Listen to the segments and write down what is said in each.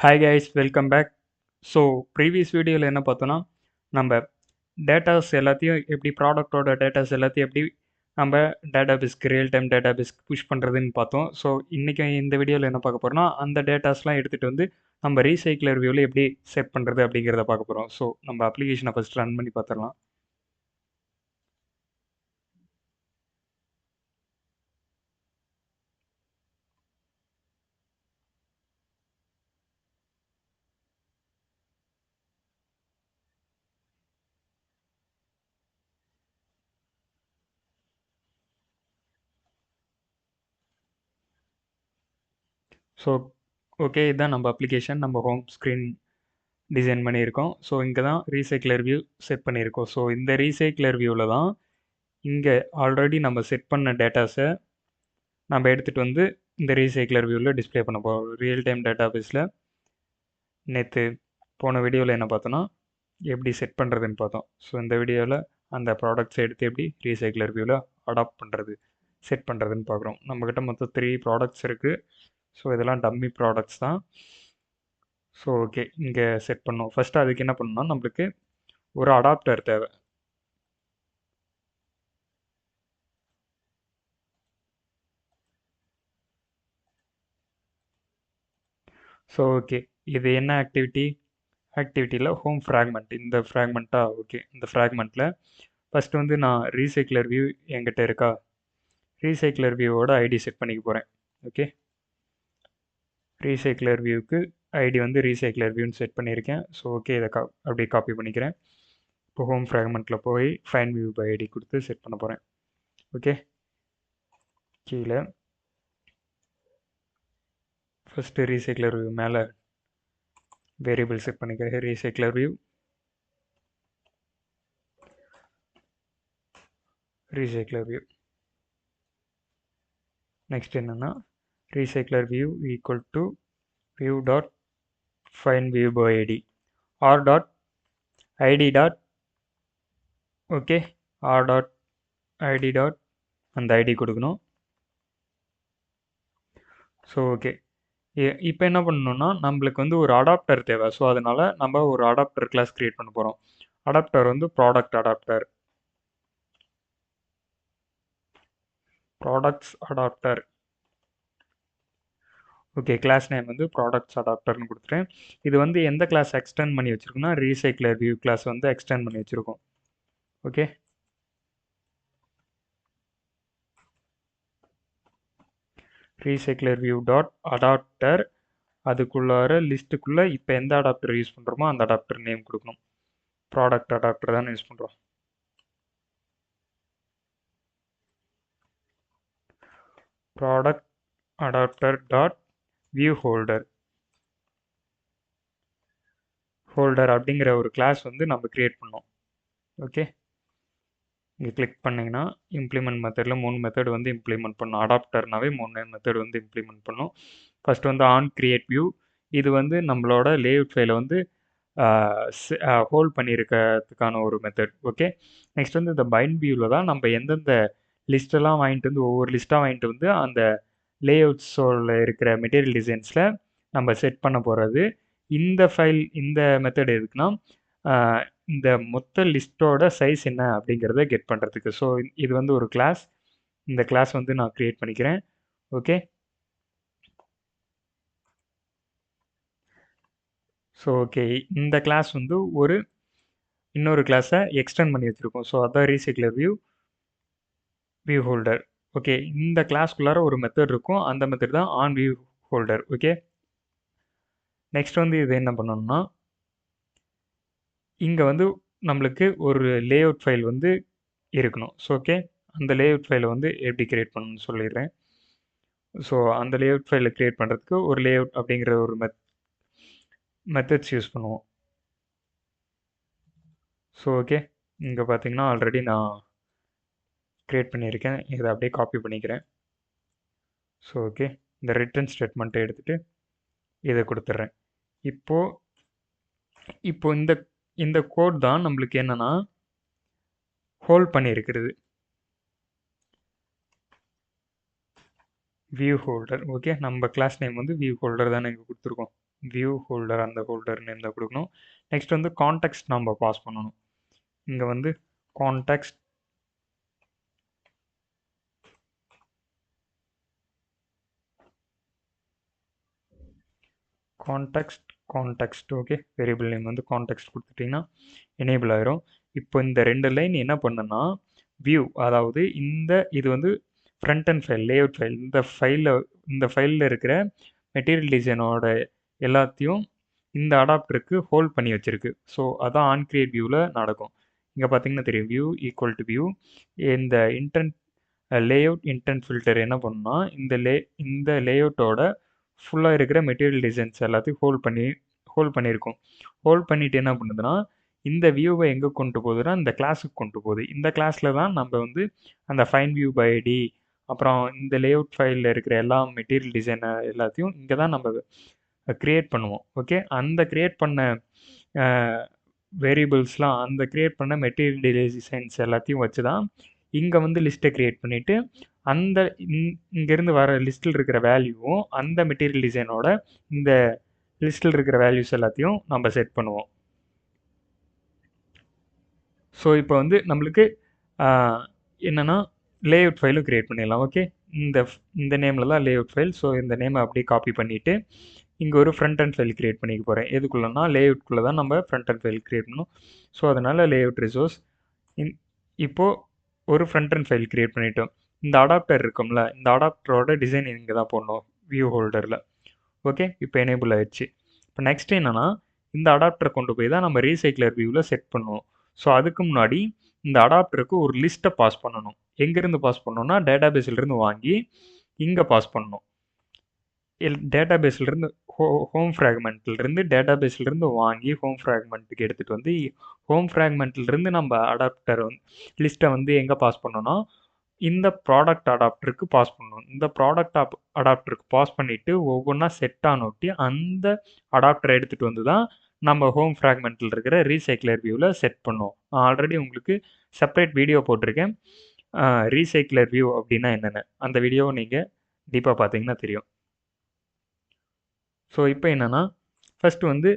Hi guys, welcome back. So previous வீடியோவில் என்ன பார்த்தோன்னா, நம்ம டேட்டாஸ் எல்லாத்தையும் எப்படி ப்ராடக்டோட டேட்டாஸ் எல்லாத்தையும் எப்படி நம்ம டேட்டாபேஸ்க்கு ரியல் டைம் டேட்டாபேஸ்க்கு புஷ் பண்ணுறதுன்னு பார்த்தோம். ஸோ இன்றைக்கி இந்த வீடியோவில் என்ன பார்க்க போகிறோம்னா, அந்த டேட்டாஸ்லாம் எடுத்துகிட்டு வந்து நம்ம ரீசைக்கிளர் வியூவில் எப்படி செட் பண்ணுறது அப்படிங்கிறத பார்க்க போகிறோம். ஸோ நம்ம அப்ளிகேஷனை ஃபஸ்ட் ரன் பண்ணி பார்த்துடலாம். ஸோ ஓகே, இதுதான் நம்ம அப்ளிகேஷன். நம்ம ஹோம் ஸ்க்ரீன் டிசைன் பண்ணியிருக்கோம். ஸோ இங்கே தான் ரீசைக்கிளர் வியூ செட் பண்ணியிருக்கோம். ஸோ இந்த ரீசைக்கிளர் வியூவில் தான் இங்கே ஆல்ரெடி நம்ம செட் பண்ண டேட்டாஸை நம்ம எடுத்துகிட்டு வந்து இந்த ரீசைக்கிளர் வியூவில் டிஸ்ப்ளே பண்ண போகிறோம். ரியல் டைம் டேட்டாபேஸில் நேற்று போன வீடியோவில் என்ன பார்த்தோன்னா, எப்படி செட் பண்ணுறதுன்னு பார்த்தோம். ஸோ இந்த வீடியோவில் அந்த ப்ராடக்ட்ஸை எடுத்து எப்படி ரீசைக்கிளர் வியூவில் அடாப்ட் பண்ணுறது, செட் பண்ணுறதுன்னு பார்க்குறோம். நம்மக்கிட்ட மொத்தம் 3 ப்ராடக்ட்ஸ் இருக்குது. ஸோ இதெல்லாம் டம்மி ப்ராடக்ட்ஸ் தான். ஸோ ஓகே, இங்கே செட் பண்ணோம். ஃபஸ்ட்டு அதுக்கு என்ன பண்ணணும்னா, நம்மளுக்கு ஒரு அடாப்டர் தேவை. ஸோ ஓகே, இது என்ன ஆக்டிவிட்டியில் ஹோம் ஃப்ராக்மெண்ட், இந்த ஃப்ராக்மெண்ட்டாக ஓகே. இந்த ஃப்ராக்மெண்ட்டில் ஃபஸ்ட்டு வந்து நான் ரீசைக்கிளர் வியூ என்கிட்ட இருக்கா, ரீசைக்கிளர் வியூவோட ஐடி செட் பண்ணிக்க போகிறேன். ஓகே, ரீசைக்கிளர் வியூக்கு ஐடி வந்து ரீசைக்கிளர் வியூன்னு செட் பண்ணியிருக்கேன். ஸோ ஓகே, இதை அப்படியே காப்பி பண்ணிக்கிறேன். இப்போ ஹோம் ஃப்ராக்மெண்ட்டில் போய் ஃபைன் வியூ பை ஐடி கொடுத்து செட் பண்ண போகிறேன். ஓகே, கீழே ஃபஸ்ட்டு ரீசைக்கிளர் வியூ மேலே வேரியபிள் செட் பண்ணிக்கிறேன். ரீசைக்கிளர் வியூ நெக்ஸ்ட் என்னென்னா, recycler view equal to view dot find view by ID R dot ID dot okay, R dot ID dot அந்த ID கொடுக்கணும். So okay, இப்போ என்ன பண்ணணும்னா, நம்மளுக்கு வந்து ஒரு அடாப்டர் தேவை. ஸோ அதனால் நம்ம ஒரு அடாப்டர் கிளாஸ் க்ரியேட் பண்ண போகிறோம். அடாப்டர் வந்து products adapter. Okay, class name வந்து ப்ராடக்ட்ஸ் அடாப்டர்னு கொடுத்துட்டேன். இது வந்து எந்த கிளாஸ் எக்ஸ்டெண்ட் பண்ணி வச்சுருக்கோம்னா, ரீசைக்கிளர் வியூ கிளாஸ் வந்து எக்ஸ்டெண்ட் பண்ணி வச்சுருக்கோம். Okay, recycler view dot adapter, அதுக்குள்ளார லிஸ்ட்டுக்குள்ளே இப்போ எந்த அடாப்டர் யூஸ் பண்ணுறோமோ அந்த அடாப்டர் நேம் கொடுக்கணும். ப்ராடக்ட் அடாப்டர் தான் யூஸ் பண்ணுறோம். Product adapter dot view holder அப்படிங்கிற ஒரு கிளாஸ் வந்து நம்ம கிரியேட் பண்ணோம். ஓகே, இங்கே கிளிக் பண்ணிங்கன்னா இம்ப்ளிமெண்ட் மெத்தடில் 3 மெத்தட் வந்து இம்ப்ளிமெண்ட் பண்ணோம். அடாப்டர்னாவே 3 மெத்தட் வந்து இம்ப்ளிமெண்ட் பண்ணோம். ஃபஸ்ட்டு வந்து ஆன் கிரியேட் வியூ, இது வந்து நம்மளோட லேஅவுட் ஃபைலை வந்து ஹோல்ட் பண்ணியிருக்கிறதுக்கான ஒரு மெத்தட். ஓகே, நெக்ஸ்ட் வந்து இந்த பைண்ட் வியூவில் தான் நம்ம எந்தெந்த லிஸ்ட்டெல்லாம் வாங்கிட்டு வந்து ஒவ்வொரு லிஸ்ட்டாக வாங்கிட்டு வந்து அந்த லேஅவுட்ஸோட இருக்கிற மெட்டீரியல் டிசைன்ஸில் நம்ம செட் பண்ண போகிறது. இந்த மெத்தட் எதுக்குன்னா, இந்த மொத்த லிஸ்ட்டோட சைஸ் என்ன அப்படிங்கிறத கெட் பண்ணுறதுக்கு. ஸோ இது வந்து ஒரு கிளாஸ். இந்த கிளாஸ் வந்து நான் க்ரியேட் பண்ணிக்கிறேன். ஓகே, ஸோ ஓகே, இந்த கிளாஸ் வந்து இன்னொரு கிளாஸை எக்ஸ்டெண்ட் பண்ணி வச்சுருக்கோம். ஸோ அதான் ரீசைக்கிளர் வியூ ஹோல்டர். ஓகே, இந்த கிளாஸ்க்குள்ளார ஒரு மெத்தட் இருக்கும். அந்த மெத்தட் தான் on view holder. Okay, next வந்து இது என்ன பண்ணணும்னா, இங்கே வந்து நம்மளுக்கு ஒரு லேஅவுட் ஃபைல் வந்து இருக்கணும். ஸோ ஓகே, அந்த லேஅவுட் ஃபைலை வந்து எப்படி கிரியேட் பண்ணணும்னு சொல்லிடுறேன். ஸோ அந்த லேஅவுட் ஃபைலை கிரியேட் பண்ணுறதுக்கு ஒரு லேஅவுட் அப்படிங்கிற ஒரு மெத்தட்ஸ் யூஸ் பண்ணுவோம். ஸோ ஓகே, இங்கே பார்த்தீங்கன்னா ஆல்ரெடி நான் க்ரியேட் பண்ணியிருக்கேன். இதை அப்படியே காப்பி பண்ணிக்கிறேன். ஸோ ஓகே, இந்த ரிட்டர்ன் ஸ்டேட்மெண்ட்டை எடுத்துகிட்டு இதை கொடுத்துட்றேன். இப்போ இந்த கோட் தான் நம்மளுக்கு என்னென்னா ஹோல்ட் பண்ணியிருக்கிறது. View holder. ஓகே, நம்ம கிளாஸ் நேம் வந்து வியூ ஹோல்டர் தானே இங்கே கொடுத்துருக்கோம். வியூ ஹோல்டர் அந்த ஹோல்டர் நேம் தான் கொடுக்கணும். நெக்ஸ்ட் வந்து கான்டெக்ஸ்ட் நம்ம பாஸ் பண்ணணும். இங்கே வந்து context context okay. Variable name வந்து கான்டெக்ஸ்ட் கொடுத்துட்டிங்கன்னா எனேபிள் ஆயிரும். இப்போ இந்த 2 லைன் என்ன பண்ணுன்னா வியூ, அதாவது இது வந்து front and file layout file. இந்த ஃபைலில் இருக்கிற மெட்டீரியல் டிசைனோட எல்லாத்தையும் இந்த அடாப்டருக்கு ஹோல்ட் பண்ணி வச்சிருக்கு. ஸோ அதான் ஆன் கிரியேட் வியூவில் நடக்கும். இங்கே பார்த்தீங்கன்னா தெரியும், வியூ ஈக்குவல் டு வியூ. இந்த இன்டென்ட் லேஅவுட் இன்டென்ட் ஃபில்டர் என்ன பண்ணுன்னா இந்த லேஅவுட்டோட ஃபுல்லாக இருக்கிற மெட்டீரியல் டிசைன்ஸ் எல்லாத்தையும் ஹோல்ட் பண்ணியிருக்கோம். ஹோல்ட் பண்ணிட்டு என்ன பண்ணுதுன்னா இந்த வியூவை எங்கே கொண்டு போகுதுன்னா இந்த கிளாஸுக்கு கொண்டு போகுது. இந்த கிளாஸில் தான் நம்ம வந்து அந்த ஃபைன் வியூ பை ஐடி, அப்புறம் இந்த லேஅவுட் ஃபைலில் இருக்கிற எல்லா மெட்டீரியல் டிசைனை எல்லாத்தையும் இங்கே தான் நம்ம க்ரியேட் பண்ணுவோம். ஓகே, அந்த க்ரியேட் பண்ண வேரியபிள்ஸ்லாம், அந்த க்ரியேட் பண்ண மெட்டீரியல் டிசைன்ஸ் எல்லாத்தையும் வச்சு தான் இங்கே வந்து லிஸ்ட்டை க்ரியேட் பண்ணிவிட்டு அந்த இங்கேருந்து வர லிஸ்ட்டில் இருக்கிற வேல்யூவும் அந்த மெட்டீரியல் டிசைனோட இந்த லிஸ்ட்டில் இருக்கிற வேல்யூஸ் எல்லாத்தையும் நம்ம செட் பண்ணுவோம். ஸோ இப்போ வந்து நம்மளுக்கு என்னென்னா லேஅவுட் ஃபைலும் க்ரியேட் பண்ணிடலாம். ஓகே, இந்த நேமில் தான் லேஅவுட் ஃபைல். ஸோ இந்த நேமை அப்படியே காப்பி பண்ணிவிட்டு இங்கே ஒரு ஃப்ரண்ட் அண்ட் ஃபைல் க்ரியேட் பண்ணிக்க போகிறேன். எதுக்குள்ளனா லேஅவுட்குள்ளே தான் நம்ம ஃப்ரண்ட் அண்ட் ஃபைல் க்ரியேட் பண்ணணும். ஸோ அதனால் லேஅவுட் ரிசோர்ஸ் இப்போது ஒரு ஃப்ரண்ட் அண்ட் ஃபைல் க்ரியேட் பண்ணிட்டோம். இந்த அடாப்டர் இருக்கும்ல, இந்த அடாப்டரோட டிசைன் இங்கே தான் போடணும் வியூ ஹோல்டரில். ஓகே, இப்போ எனேபிள் ஆயிடுச்சு. இப்போ நெக்ஸ்ட் என்னென்னா இந்த அடாப்டரை கொண்டு போய் தான் நம்ம ரீசைக்ளர் வியூவில் செட் பண்ணுவோம். ஸோ அதுக்கு முன்னாடி இந்த அடாப்டருக்கு ஒரு லிஸ்ட்டை பாஸ் பண்ணணும். எங்கேருந்து பாஸ் பண்ணணும்னா டேட்டாபேஸ்லேருந்து வாங்கி இங்கே பாஸ் பண்ணணும். டேட்டாபேஸ்லேருந்து ஹோம் ஃப்ராக்மெண்ட்லேருந்து டேட்டாபேஸ்லேருந்து வாங்கி ஹோம் ஃப்ராக்மெண்ட்டுக்கு எடுத்துகிட்டு வந்து ஹோம் ஃப்ராக்மெண்ட்லேருந்து நம்ம அடாப்டர் லிஸ்ட்டை வந்து எங்கே பாஸ் பண்ணோன்னா இந்த ப்ராடக்ட் அடாப்டருக்கு பாஸ் பண்ணணும். இந்த ப்ராடக்ட் அடாப்டருக்கு பாஸ் பண்ணிவிட்டு ஒவ்வொன்றா செட் ஆனொட்டி அந்த அடாப்டரை எடுத்துகிட்டு வந்து தான் நம்ம ஹோம் ஃப்ராக்மெண்ட்டில் இருக்கிற ரீசைக்ளர் வியூவில் செட் பண்ணுவோம். நான் ஆல்ரெடி உங்களுக்கு செப்பரேட் வீடியோ போட்டிருக்கேன், ரீசைக்ளர் வியூ அப்படின்னா என்னென்னு. அந்த வீடியோவை நீங்கள் டீப்பாக பார்த்தீங்கன்னா தெரியும். ஸோ இப்போ என்னென்னா ஃபஸ்ட்டு வந்து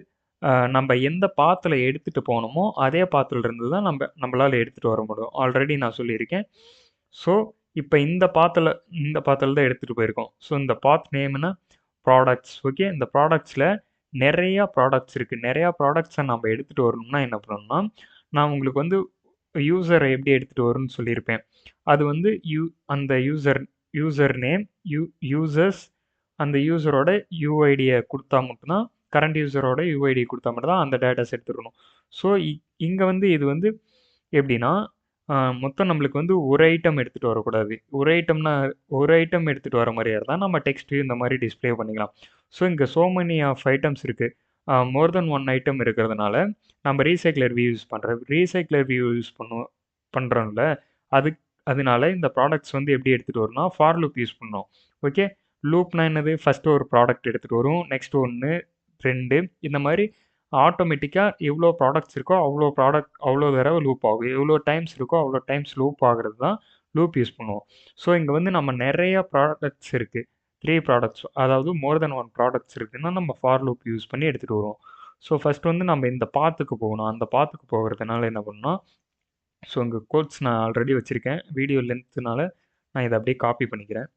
நம்ம எந்த பாத்தில் எடுத்துகிட்டு போனோமோ அதே பாத்தில் இருந்து தான் நம்மளால் எடுத்துகிட்டு வர முடியும். ஆல்ரெடி நான் சொல்லியிருக்கேன். ஸோ இப்போ இந்த பாத்தில் தான் எடுத்துகிட்டு போயிருக்கோம். ஸோ இந்த பாத் நேம்னா ப்ராடக்ட்ஸ். ஓகே, இந்த ப்ராடக்ட்ஸில் நிறையா ப்ராடக்ட்ஸ் இருக்குது. நிறையா ப்ராடக்ட்ஸை நம்ம எடுத்துகிட்டு வரணும்னா என்ன பண்ணணும்னா, நான் உங்களுக்கு வந்து யூசரை எப்படி எடுத்துகிட்டு வரும்னு சொல்லியிருப்பேன். அது வந்து அந்த யூசர் நேம் யூசர்ஸ் அந்த யூசரோட யூஐடியை கொடுத்தா மட்டும்தான், கரண்ட் யூசரோட யூஐடி கொடுத்தா மட்டும் தான் அந்த டேட்டாஸ் எடுத்துக்கணும். ஸோ இங்கே வந்து இது வந்து எப்படின்னா மொத்தம் நம்மளுக்கு வந்து ஒரு ஐட்டம் எடுத்துகிட்டு வரக்கூடாது. ஒரு ஐட்டம் எடுத்துகிட்டு வர மாதிரியா இருந்தால் நம்ம டெக்ஸ்ட்டு இந்த மாதிரி டிஸ்பிளே பண்ணிக்கலாம். ஸோ இங்கே ஸோ மெனி ஆஃப் ஐட்டம்ஸ் இருக்குது. மோர் தென் ஒன் ஐட்டம் இருக்கிறதுனால நம்ம ரீசைக்ளர் வியூ யூஸ் பண்ணுறோம். ரீசைக்ளர் வியூ யூஸ் பண்ணுறோம்ல, அதனால இந்த ப்ராடக்ட்ஸ் வந்து எப்படி எடுத்துகிட்டு வரும்னா ஃபார் லூப் யூஸ் பண்ணோம். ஓகே, லூப்னா என்னது? ஃபஸ்ட்டு ஒரு ப்ராடக்ட் எடுத்துகிட்டு வரும், நெக்ஸ்ட் 1 2 இந்த மாதிரி ஆட்டோமேட்டிக்காக எவ்வளோ ப்ராடக்ட்ஸ் இருக்கோ அவ்வளோ தடவை லூப் ஆகும். எவ்வளோ டைம்ஸ் இருக்கோ அவ்வளோ டைம்ஸ் லூப் ஆகிறது தான் லூப் யூஸ் பண்ணுவோம். ஸோ இங்கே வந்து நம்ம நிறையா ப்ராடக்ட்ஸ் இருக்குது. 3 ப்ராடக்ட்ஸ், அதாவது மோர் தென் 1 ப்ராடக்ட்ஸ் இருக்குதுன்னா நம்ம ஃபார் லூப் யூஸ் பண்ணி எடுத்துகிட்டு வருவோம். ஸோ ஃபஸ்ட்டு வந்து நம்ம இந்த பாத்துக்கு போகணும். அந்த பாத்துக்கு போகிறதுனால என்ன பண்ணணும், ஸோ இங்கே கோட்ஸ் நான் ஆல்ரெடி வச்சுருக்கேன். வீடியோ லென்த்துனால நான் இதை அப்படியே காப்பி பண்ணிக்கிறேன்.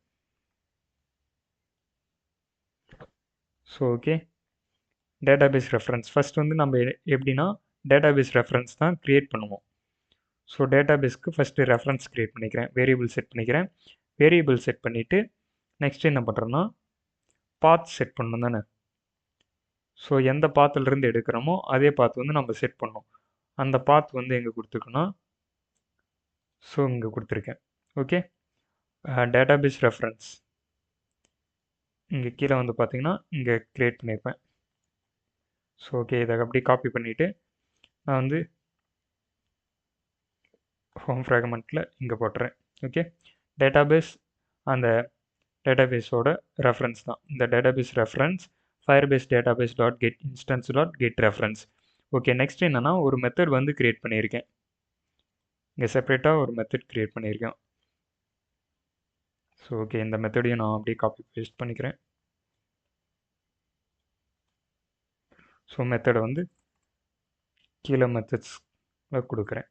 So okay, database reference first வந்து நம்ம எப்படின்னா டேட்டாபேஸ் ரெஃபரன்ஸ் தான் க்ரியேட் பண்ணுவோம். ஸோ டேட்டாபேஸ்க்கு ஃபஸ்ட்டு ரெஃபரன்ஸ் க்ரியேட் பண்ணிக்கிறேன், வேரியபிள் செட் பண்ணிக்கிறேன். வேரியபிள் செட் பண்ணிவிட்டு நெக்ஸ்ட் என்ன பண்ணுறோன்னா பாத் செட் பண்ணணும் தானே. ஸோ எந்த பாத்துலேருந்து எடுக்கிறோமோ அதே பாத் வந்து நம்ம செட் பண்ணோம். அந்த பாத் வந்து எங்கே கொடுத்துருக்கோன்னா, ஸோ இங்கே கொடுத்துருக்கேன். ஓகே, டேட்டாபேஸ் ரெஃபரன்ஸ் இங்கே கீழே வந்து பார்த்தீங்கன்னா இங்கே க்ரியேட் பண்ணியிருப்பேன். ஸோ ஓகே, இதை அப்படியே காப்பி பண்ணிவிட்டு நான் வந்து ஹோம் ஃப்ராக்மெண்ட்டில் இங்கே போட்டுறேன். ஓகே, டேட்டாபேஸ் அந்த டேட்டாபேஸோட ரெஃபரன்ஸ் தான் இந்த database reference Firebase database dot get instance dot get reference. Okay, next என்னென்னா ஒரு மெத்தட் வந்து க்ரியேட் பண்ணியிருக்கேன். இங்கே செப்பரேட்டாக ஒரு மெத்தட் க்ரியேட் பண்ணியிருக்கேன். ஸோ ஓகே, இந்த மெத்தடையும் நான் அப்படியே காப்பி பேஸ்ட் பண்ணிக்கிறேன். ஸோ மெத்தடை வந்து கீழே மெத்தட்ஸில் கொடுக்குறேன்.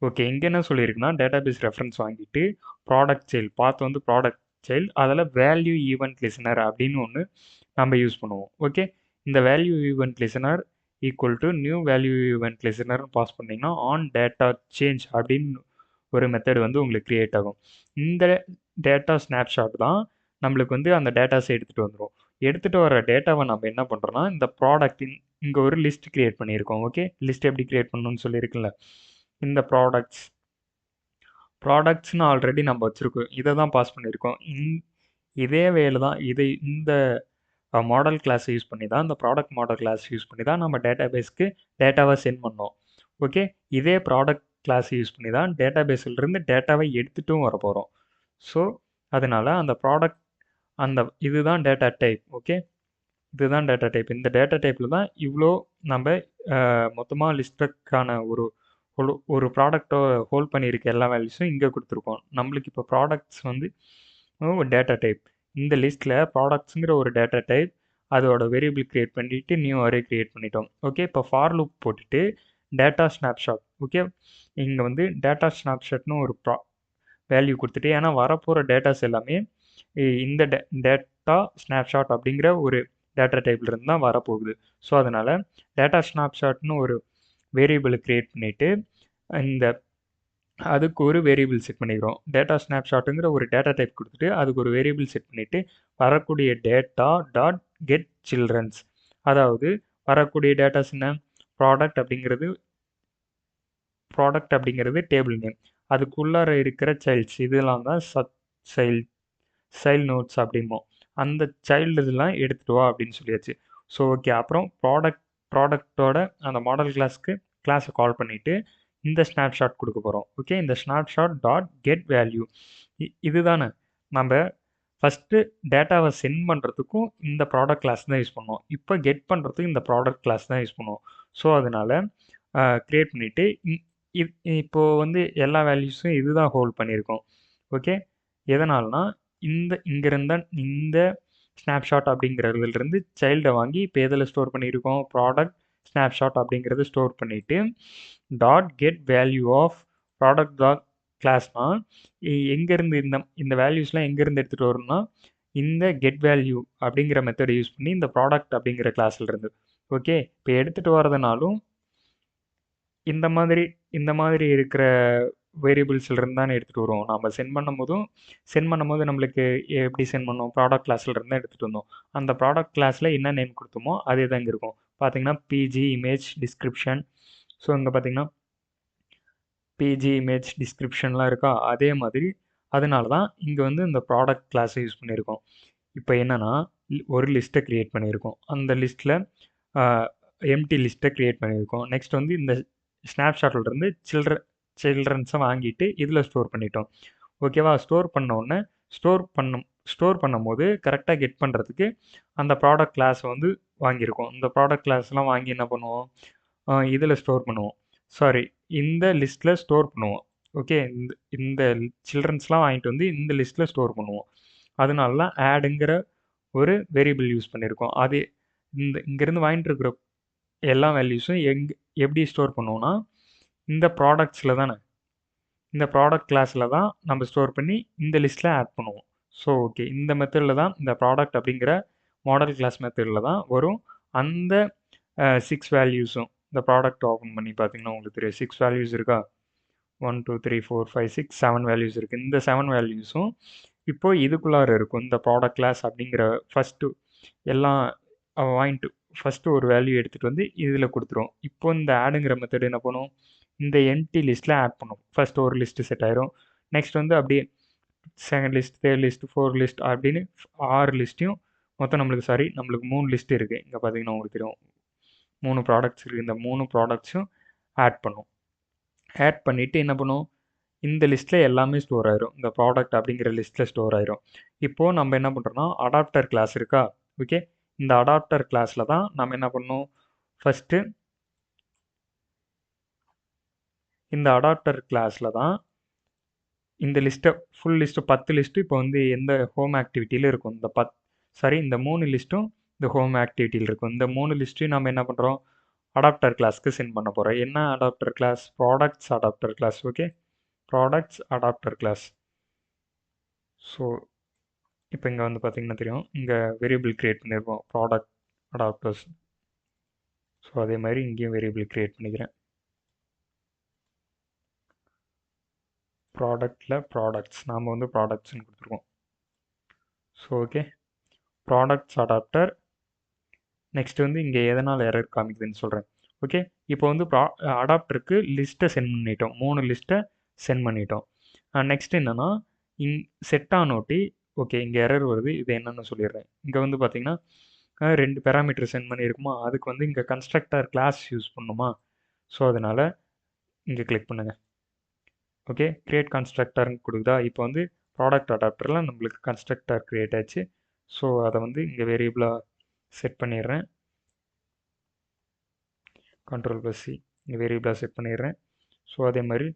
ஓகே, இங்கே என்ன சொல்லியிருக்குன்னா டேட்டாபேஸ் ரெஃபரன்ஸ் வாங்கிட்டு ப்ராடக்ட் சைல்டு பார்த்து வந்து ப்ராடக்ட் சைல்டு அதில் வேல்யூ ஈவெண்ட் லிசனர் அப்படின்னு ஒன்று நம்ம யூஸ் பண்ணுவோம். ஓகே, இந்த value event listener equal to new value event லிசனர்னு பாஸ் பண்ணிங்கன்னா ஆன் டேட்டா சேஞ்ச் அப்படின்னு ஒரு மெத்தட் வந்து உங்களுக்கு க்ரியேட் ஆகும். இந்த டேட்டா ஸ்னாப்ஷாட் தான் நம்மளுக்கு வந்து அந்த டேட்டாஸை எடுத்துகிட்டு வந்துடும். எடுத்துகிட்டு வர டேட்டாவை நம்ம என்ன பண்ணுறோன்னா இந்த ப்ராடக்ட் இங்கே ஒரு லிஸ்ட் க்ரியேட் பண்ணியிருக்கோம். ஓகே, லிஸ்ட் எப்படி க்ரியேட் பண்ணணும்னு சொல்லியிருக்குல்ல, இந்த ப்ராடக்ட்ஸ்னு ஆல்ரெடி நம்ம வச்சுருக்கோம், இதை தான் பாஸ் பண்ணியிருக்கோம். இதே வேலை தான் இந்த மாடல் கிளாஸ் யூஸ் பண்ணி தான், இந்த ப்ராடக்ட் மாடல் கிளாஸ் யூஸ் பண்ணி தான் நம்ம டேட்டாபேஸ்க்கு டேட்டாவை சென்ட் பண்ணோம். ஓகே, இதே ப்ராடக்ட் கிளாஸ் யூஸ் பண்ணி தான் டேட்டாபேஸ்லேருந்து டேட்டாவை எடுத்துகிட்டும் வர போகிறோம். ஸோ அதனால் இதுதான் டேட்டா டைப். ஓகே, இதுதான் டேட்டா டைப். இந்த டேட்டா டைப்பில் தான் இவ்வளோ நம்ம மொத்தமாக லிஸ்ட்டுக்கான ஒரு ப்ராடக்ட்டை ஹோல்ட் பண்ணியிருக்க எல்லா வேல்யூஸும் இங்கே கொடுத்துருக்கோம். நம்மளுக்கு இப்போ ப்ராடக்ட்ஸ் வந்து டேட்டா டைப். இந்த லிஸ்ட்டில் ப்ராடக்ட்ஸுங்கிற ஒரு டேட்டா டைப், அதோட வேரியபிள் க்ரியேட் பண்ணிவிட்டு நியூ அரே க்ரியேட் பண்ணிட்டோம். ஓகே, இப்போ ஃபார் லூப் போட்டுட்டு டேட்டா ஸ்னாப்ஷாட். ஓகே, இங்கே வந்து டேட்டா ஸ்னாப்ஷாட்னு ஒரு வேல்யூ கொடுத்துட்டு, ஏன்னா வரப்போகிற டேட்டாஸ் எல்லாமே இந்த டேட்டா ஸ்னாப்ஷாட் அப்படிங்கிற ஒரு டேட்டா டைப்லேருந்து தான் வரப்போகுது. ஸோ அதனால் டேட்டா ஸ்னாப்ஷாட்னு ஒரு வேரியபிளை க்ரியேட் பண்ணிவிட்டு அதுக்கு ஒரு வேரியபிள் செட் பண்ணிக்கிறோம். டேட்டா ஸ்னாப்ஷாட்டுங்கிற ஒரு டேட்டா டைப் கொடுத்துட்டு அதுக்கு ஒரு வேரியபிள் செட் பண்ணிவிட்டு வரக்கூடிய டேட்டா டாட் கெட் சில்ட்ரன்ஸ், அதாவது வரக்கூடிய டேட்டாஸ் என்ன, ப்ராடக்ட் அப்படிங்கிறது டேபிள் நேம், அதுக்குள்ளார இருக்கிற சைல்ட்ஸ் இதெல்லாம் தான் சைல்ட் நோட்ஸ் அப்படிம்போம். அந்த சைல்டு இதெல்லாம் எடுத்துகிட்டு வா அப்படின்னு சொல்லியாச்சு. ஸோ ஓகே, அப்புறம் ப்ராடக்டோட அந்த மாடல் கிளாஸை கால் பண்ணிவிட்டு இந்த ஸ்னாப்ஷாட் கொடுக்க போகிறோம். ஓகே, இந்த ஸ்னாப்ஷாட் டாட் கெட் வேல்யூ இதுதானே நம்ம ஃபஸ்ட்டு டேட்டாவை சென்ட் பண்ணுறதுக்கும் இந்த ப்ராடக்ட் கிளாஸ் தான் யூஸ் பண்ணுவோம். இப்போ கெட் பண்ணுறதுக்கும் இந்த ப்ராடக்ட் கிளாஸ் தான் யூஸ் பண்ணுவோம். ஸோ அதனால் க்ரியேட் பண்ணிவிட்டு இப்போது வந்து எல்லா வேல்யூஸும் இதுதான் ஹோல்ட் பண்ணியிருக்கோம். ஓகே, எதனால்னா இந்த ஸ்னாப்ஷாட் அப்படிங்கிறதுலேருந்து சைல்டை வாங்கி இப்போ எதில் ஸ்டோர் பண்ணியிருக்கோம், ப்ராடக்ட் ஸ்னாப்ஷாட் அப்படிங்கிறது ஸ்டோர் பண்ணிவிட்டு dot get value of product dot கிளாஸ்னால் எங்கேருந்து இந்த வேல்யூஸ்லாம் எங்கேருந்து எடுத்துகிட்டு வரணும்னா இந்த கெட் வேல்யூ அப்படிங்கிற மெத்தடை யூஸ் பண்ணி இந்த ப்ராடக்ட் அப்படிங்கிற கிளாஸ்லேருந்து. ஓகே, இப்போ எடுத்துகிட்டு வரதுனாலும் இந்த மாதிரி இருக்கிற வேரியபிள்ஸ்லேருந்து தானே எடுத்துகிட்டு வருவோம். நம்ம சென்ட் பண்ணும்போது நம்மளுக்கு எப்படி சென்ட் பண்ணோம், ப்ராடக்ட் கிளாஸ்லேருந்து தான் எடுத்துகிட்டு வந்தோம். அந்த ப்ராடக்ட் கிளாஸில் என்ன நேம் கொடுத்தோமோ அதே தான் இங்கே இருக்கும். பார்த்தீங்கன்னா பிஜி இமேஜ் டிஸ்கிரிப்ஷன். ஸோ இங்கே பார்த்தீங்கன்னா பிஜி இமேஜ் டிஸ்கிரிப்ஷன்லாம் இருக்கா, அதே மாதிரி அதனால தான் இங்கே வந்து இந்த ப்ராடக்ட் கிளாஸை யூஸ் பண்ணியிருக்கோம். இப்போ என்னென்னா ஒரு லிஸ்ட்டை க்ரியேட் பண்ணியிருக்கோம், அந்த லிஸ்ட்டில் எம்டி லிஸ்ட்டை க்ரியேட் பண்ணியிருக்கோம். நெக்ஸ்ட் வந்து இந்த ஸ்னாப்ஷாட்லேருந்து சில்ட்ரன்ஸை வாங்கிட்டு இதில் ஸ்டோர் பண்ணிட்டோம். ஓகேவா, ஸ்டோர் பண்ணும்போது கரெக்டாக கெட் பண்ணுறதுக்கு அந்த ப்ராடக்ட் கிளாஸை வந்து வாங்கியிருக்கோம். இந்த ப்ராடக்ட் கிளாஸ்லாம் வாங்கி என்ன பண்ணுவோம், இதில் ஸ்டோர் பண்ணுவோம், இந்த லிஸ்ட்டில் ஸ்டோர் பண்ணுவோம். ஓகே, இந்த சில்ட்ரன்ஸ்லாம் வாங்கிட்டு வந்து இந்த லிஸ்ட்டில் ஸ்டோர் பண்ணுவோம். அதனால தான் ஆடுங்கிற ஒரு வேரியபிள் யூஸ் பண்ணியிருக்கோம். அது இங்கேருந்து வாங்கிட்டு இருக்கிற எல்லா வேல்யூஸும் எப்படி ஸ்டோர் பண்ணுவோம்னா இந்த ப்ராடக்ட்ஸில் தானே, இந்த ப்ராடக்ட் கிளாஸில் தான் நம்ம ஸ்டோர் பண்ணி இந்த லிஸ்ட்டில் ஆட் பண்ணுவோம். ஸோ ஓகே, இந்த மெத்தடில் தான் இந்த ப்ராடக்ட் அப்படிங்கிற மாடல் கிளாஸ் மெத்தடில் தான் வரும். அந்த 6 வேல்யூஸும் இந்த ப்ராடக்ட் ஓப்பன் பண்ணி பார்த்தீங்கன்னா உங்களுக்கு தெரியும் 6 வேல்யூஸ் இருக்கா, 1 2 3 4 5 6 7 வேல்யூஸ் இருக்குது. இந்த 7 வேல்யூஸும் இப்போது இதுக்குள்ளார இருக்கும். இந்த ப்ராடக்ட் கிளாஸ் அப்படிங்கிற ஃபஸ்ட்டு எல்லாம் வாங்கிட்டு ஃபஸ்ட்டு ஒரு வேல்யூ எடுத்துகிட்டு வந்து இதில் கொடுத்துரும். இப்போ இந்த ஆடுங்கிற மெத்தட் என்ன பண்ணும், இந்த எம்டி லிஸ்ட்டில் ஆட் பண்ணும். ஃபஸ்ட்டு ஒரு லிஸ்ட்டு செட் ஆயிரும். நெக்ஸ்ட் வந்து அப்படியே second list, third list, 4 list அப்படின்னு 6 லிஸ்ட்டையும் மொத்தம் நம்மளுக்கு 3 லிஸ்ட் இருக்குது. இங்கே பார்த்தீங்கன்னா உங்களுக்கு தெரியும் 3 ப்ராடக்ட்ஸ் இருக்குது. இந்த 3 ப்ராடக்ட்ஸும் ஆட் பண்ணும். ஆட் பண்ணிவிட்டு என்ன பண்ணும், இந்த லிஸ்ட்டில் எல்லாமே ஸ்டோர் ஆயிரும். இந்த ப்ராடக்ட் அப்படிங்கிற லிஸ்ட்டில் ஸ்டோர் ஆயிரும். இப்போது நம்ம என்ன பண்ணுறோன்னா அடாப்டர் கிளாஸ் இருக்கா, ஓகே, இந்த அடாப்டர் கிளாஸில் தான் நம்ம என்ன பண்ணணும், ஃபஸ்ட்டு இந்த அடாப்டர் கிளாஸில் தான் இந்த லிஸ்ட்டை ஃபுல் லிஸ்ட்டு 10 லிஸ்ட்டு இப்போ வந்து எந்த ஹோம் ஆக்டிவிட்டியில் இருக்கும், இந்த 3 லிஸ்ட்டும் இந்த ஹோம் ஆக்டிவிட்டியில் இருக்கும். இந்த 3 லிஸ்ட்டையும் நம்ம என்ன பண்ணுறோம், அடாப்டர் கிளாஸ்க்கு சென்ட் பண்ண போகிறோம். என்ன adapter class? Products adapter class. Okay, products adapter class. So இப்போ இங்கே வந்து பார்த்தீங்கன்னா தெரியும், இங்கே வேரியபிள் கிரியேட் பண்ணியிருக்கோம் ப்ராடக்ட் அடாப்டர்ஸ். ஸோ அதே மாதிரி இங்கேயும் வேரியபிள் கிரியேட் பண்ணிக்கிறேன். ப்ராடக்டில் ப்ராடக்ட்ஸ் நாம் வந்து ப்ராடக்ட்ஸ்னு கொடுத்துருக்கோம். So okay, products adapter. Next வந்து இங்கே எதனால் எரர் காமிக்குதுன்னு சொல்கிறேன். ஓகே, இப்போ வந்து அடாப்டருக்கு லிஸ்ட்டை சென்ட் பண்ணிட்டோம், 3 லிஸ்ட்டை சென்ட் பண்ணிட்டோம். நெக்ஸ்ட் என்னென்னா செட் ஆனோட்டி, ஓகே இங்கே எரர் வருது, இது என்னென்னு சொல்லிடுறேன். இங்கே வந்து பார்த்தீங்கன்னா 2 பேராமீட்டர் சென்ட் பண்ணியிருக்குமா, அதுக்கு வந்து இங்கே கன்ஸ்ட்ரக்டர் கிளாஸ் யூஸ் பண்ணுமா. ஸோ அதனால் இங்கே கிளிக் பண்ணுங்கள். ஓகே, கிரியேட் கன்ஸ்ட்ரக்டர்னு கொடுக்குதா. இப்போ வந்து ப்ராடக்ட் அடாப்டரில் நம்மளுக்கு கன்ஸ்ட்ரக்டர் க்ரியேட் ஆச்சு. ஸோ அதை வந்து இங்கே வேரியபிளாக செட் பண்ணிடுறேன். Ctrl+C இங்கே வேரியபிளாக செட் பண்ணிடுறேன். ஸோ அதே மாதிரி